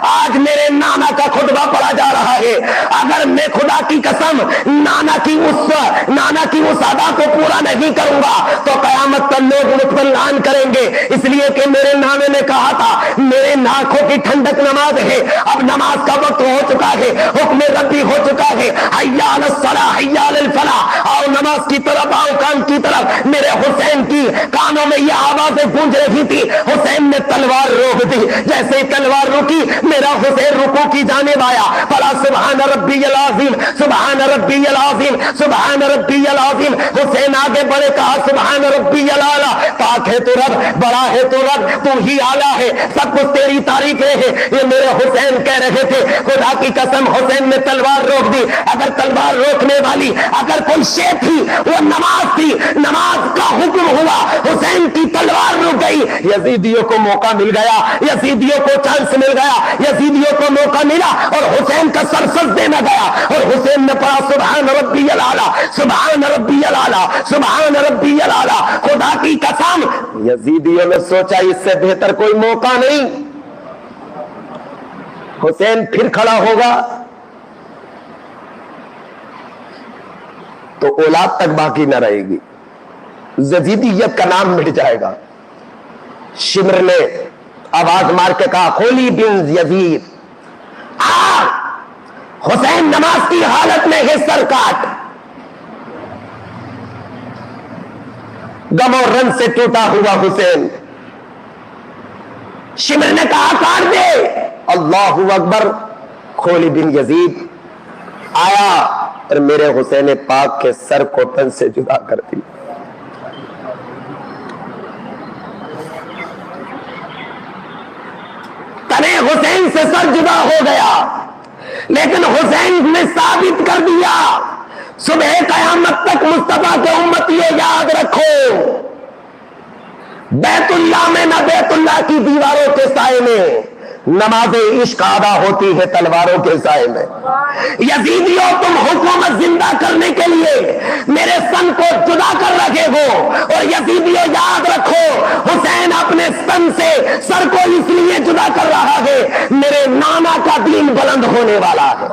آج میرے نانا کا خطبہ پڑھا جا رہا ہے, اگر میں خدا کی قسم نانا کی اس ادا کو پورا نہیں کروں گا تو قیامت تک لوگ مجھ پر لعن کریں گے، اس لیے کہ میرے نانے نے کہا تھا میرے ناکوں کی ٹھنڈک نماز ہے۔ اب نماز کا وقت ہو چکا ہے، حکم ربی ہو چکا ہے، حی علی الصلاۃ حی علی الفلاح، آؤ نماز کی طرف، آؤ کام کی طرف۔ میرے حسین کی کانوں میں یہ آوازیں گونج رہی تھی، حسین نے تلوار روک دی، جیسے ہی تلوار روکی میرا حسین رکوع کی جانب آیا، پڑھا سبحان ربی العظیم سبحان ربی العظیم سبحان ربی العظیم۔ حسین آگے بڑھے، کہا سبحان ربی الاعلیٰ، پاک ہے تو رب، بڑا ہے تو رب، تو ہی اعلیٰ ہے، سب کچھ تیری تعریفیں ہیں، یہ میرے حسین کہہ رہے تھے۔ خدا کی قسم حسین نے تلوار روک دی۔ اگر تلوار روکنے والی اگر کوئی شے تھی وہ نماز تھی، نماز کا حکم ہوا، حسین کی تلوار رک گئی، یزیدیوں کو موقع مل گیا، یزیدیوں کو چانس مل گیا، یزیدیوں کو موقع ملا اور حسین کا سر سجدے میں گیا اور حسین نے پڑھا سبحان ربی الاعلیٰ سبحان ربی الاعلیٰ سبحان ربی الاعلیٰ۔ خدا کی قسم یزیدیوں نے سوچا اس سے بہتر کوئی موقع نہیں، حسین پھر کھڑا ہوگا تو اولاد تک باقی نہ رہے گی، یزیدیت کا نام مٹ جائے گا۔ شمر نے آواز مار کے کہا خولی بن یزید آ، حسین نماز کی حالت میں ہے، سر کاٹ۔ غم اور رن سے ٹوٹا ہوا حسین، شمر نے کہا کاٹ دے، اللہ اکبر۔ خولی بن یزید آیا اور میرے حسین پاک کے سر کو تن سے جدا کر دی۔ تنے حسین سے سر جدا ہو گیا، لیکن حسین نے ثابت کر دیا صبح قیامت تک مصطفیٰ کے امتیوں یاد رکھو، بیت اللہ میں نہ بیت اللہ کی دیواروں کے سائے میں نماز عشق ادا ہوتی ہے تلواروں کے سائے میں۔ یزیدیوں تم حکومت زندہ کرنے کے لیے میرے سن کو جدا کر رکھے ہو، اور یزیدیوں یاد رکھو حسین اپنے سن سے سر کو اس لیے جدا کر رہا ہے میرے نانا کا دین بلند ہونے والا ہے۔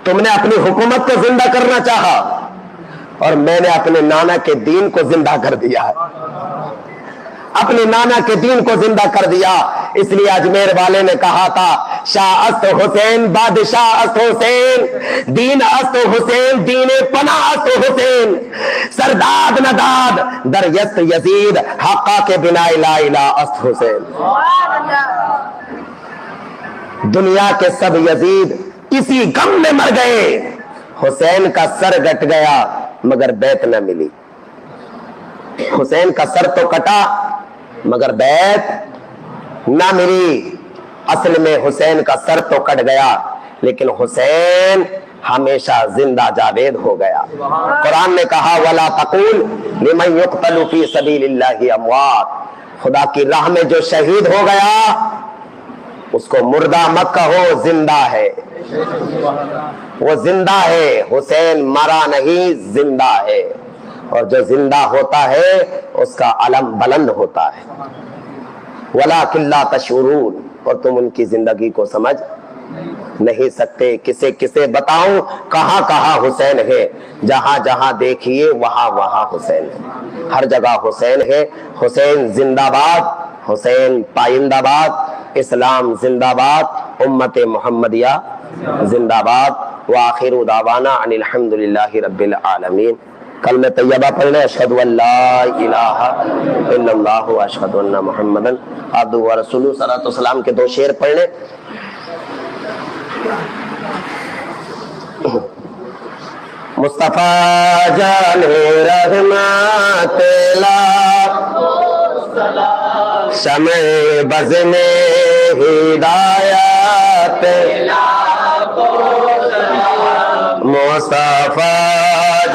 تم نے اپنی حکومت کو زندہ کرنا چاہا اور میں نے اپنے نانا کے دین کو زندہ کر دیا ہے، اپنے نانا کے دین کو زندہ کر دیا۔ اس لیے اجمیر والے نے کہا تھا شاہ است حسین بادشاہ است حسین، دین است حسین دین پناہ است حسین، سرداد نداد در یست یزید حقا کے بنا لا الہ است حسین۔ دنیا کے سب یزید اسی غم میں مر گئے، حسین کا سر گٹ گیا مگر بیت نہ ملی۔ حسین کا سر تو کٹا مگر بیت نہ ملی۔ اصل میں حسین کا سر تو کٹ گیا لیکن حسین ہمیشہ زندہ جاوید ہو گیا۔ قرآن نے کہا وَلَا تَقُولْ لِمَنْ يُقْتَلُ فِي سَبِيلِ اللَّهِ أَمْوَاتٌ، خدا کی راہ میں جو شہید ہو گیا اس کو مردہ مت کہو، زندہ ہے، وہ زندہ ہے۔ حسین مرا نہیں، زندہ ہے، اور جو زندہ ہوتا ہے اس کا علم بلند ہوتا ہے۔ وَلَٰكِن لَا تَشْعُرُونَ، اور تم ان کی زندگی کو سمجھ نہیں سکتے۔ کسے کسے بتاؤں کہاں کہاں حسین ہے، جہاں جہاں دیکھیے وہاں وہاں حسین ہے، ہر جگہ حسین ہے۔ حسین زندہ باد، حسین پائندہ باد، اسلام زندہ باد، امت محمدیہ زندہ باد۔ وآخر دعوانا ان الحمد للہ رب العالمین۔ کلمہ طیبہ پڑھ لیں، اشہد ان لا الہ الا اللہ واشہد ان محمدا عبدہ ورسولہ۔ صلاۃ و سلام کے دو شعر پڑھ لیں۔ مصطفیٰ جان رحمت شمع بز میں ہدایت، مصطفیٰ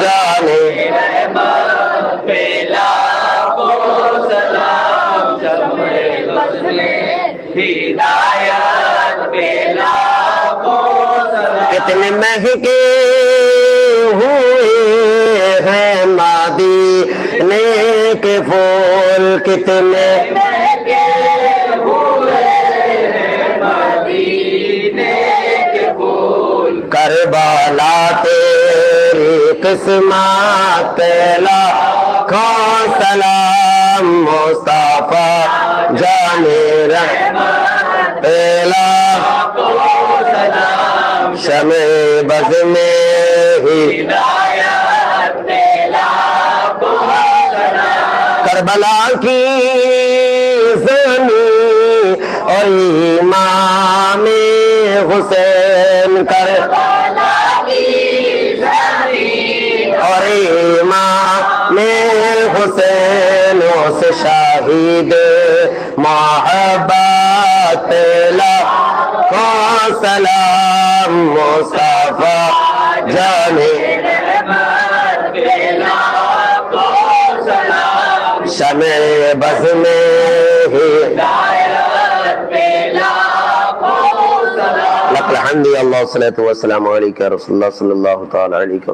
جان کتنے مہکے ہوئے ہیں مدینے کے پھول، کتنے مہکے ہوئے ہیں مدینے کے پھول، کربلا تیری قسمت لاکھوں سلام مصطفیٰ جان رحمت لاکھوں سلام شمع بز میں ہدایت لاکھوں سلام کربلا کی زمین اور امام حسین کربلا کی زمین اور امام حسین اس شہید محبت لاکھوں سلام مصطفیٰ جان رحمت لاکھوں سلام شمع بز میں ہدایت لاکھوں سلام لک الحمد اللہ والصلاۃ والسلام علیک یا رسول اللہ صلی اللہ تعالی علیہ وسلم.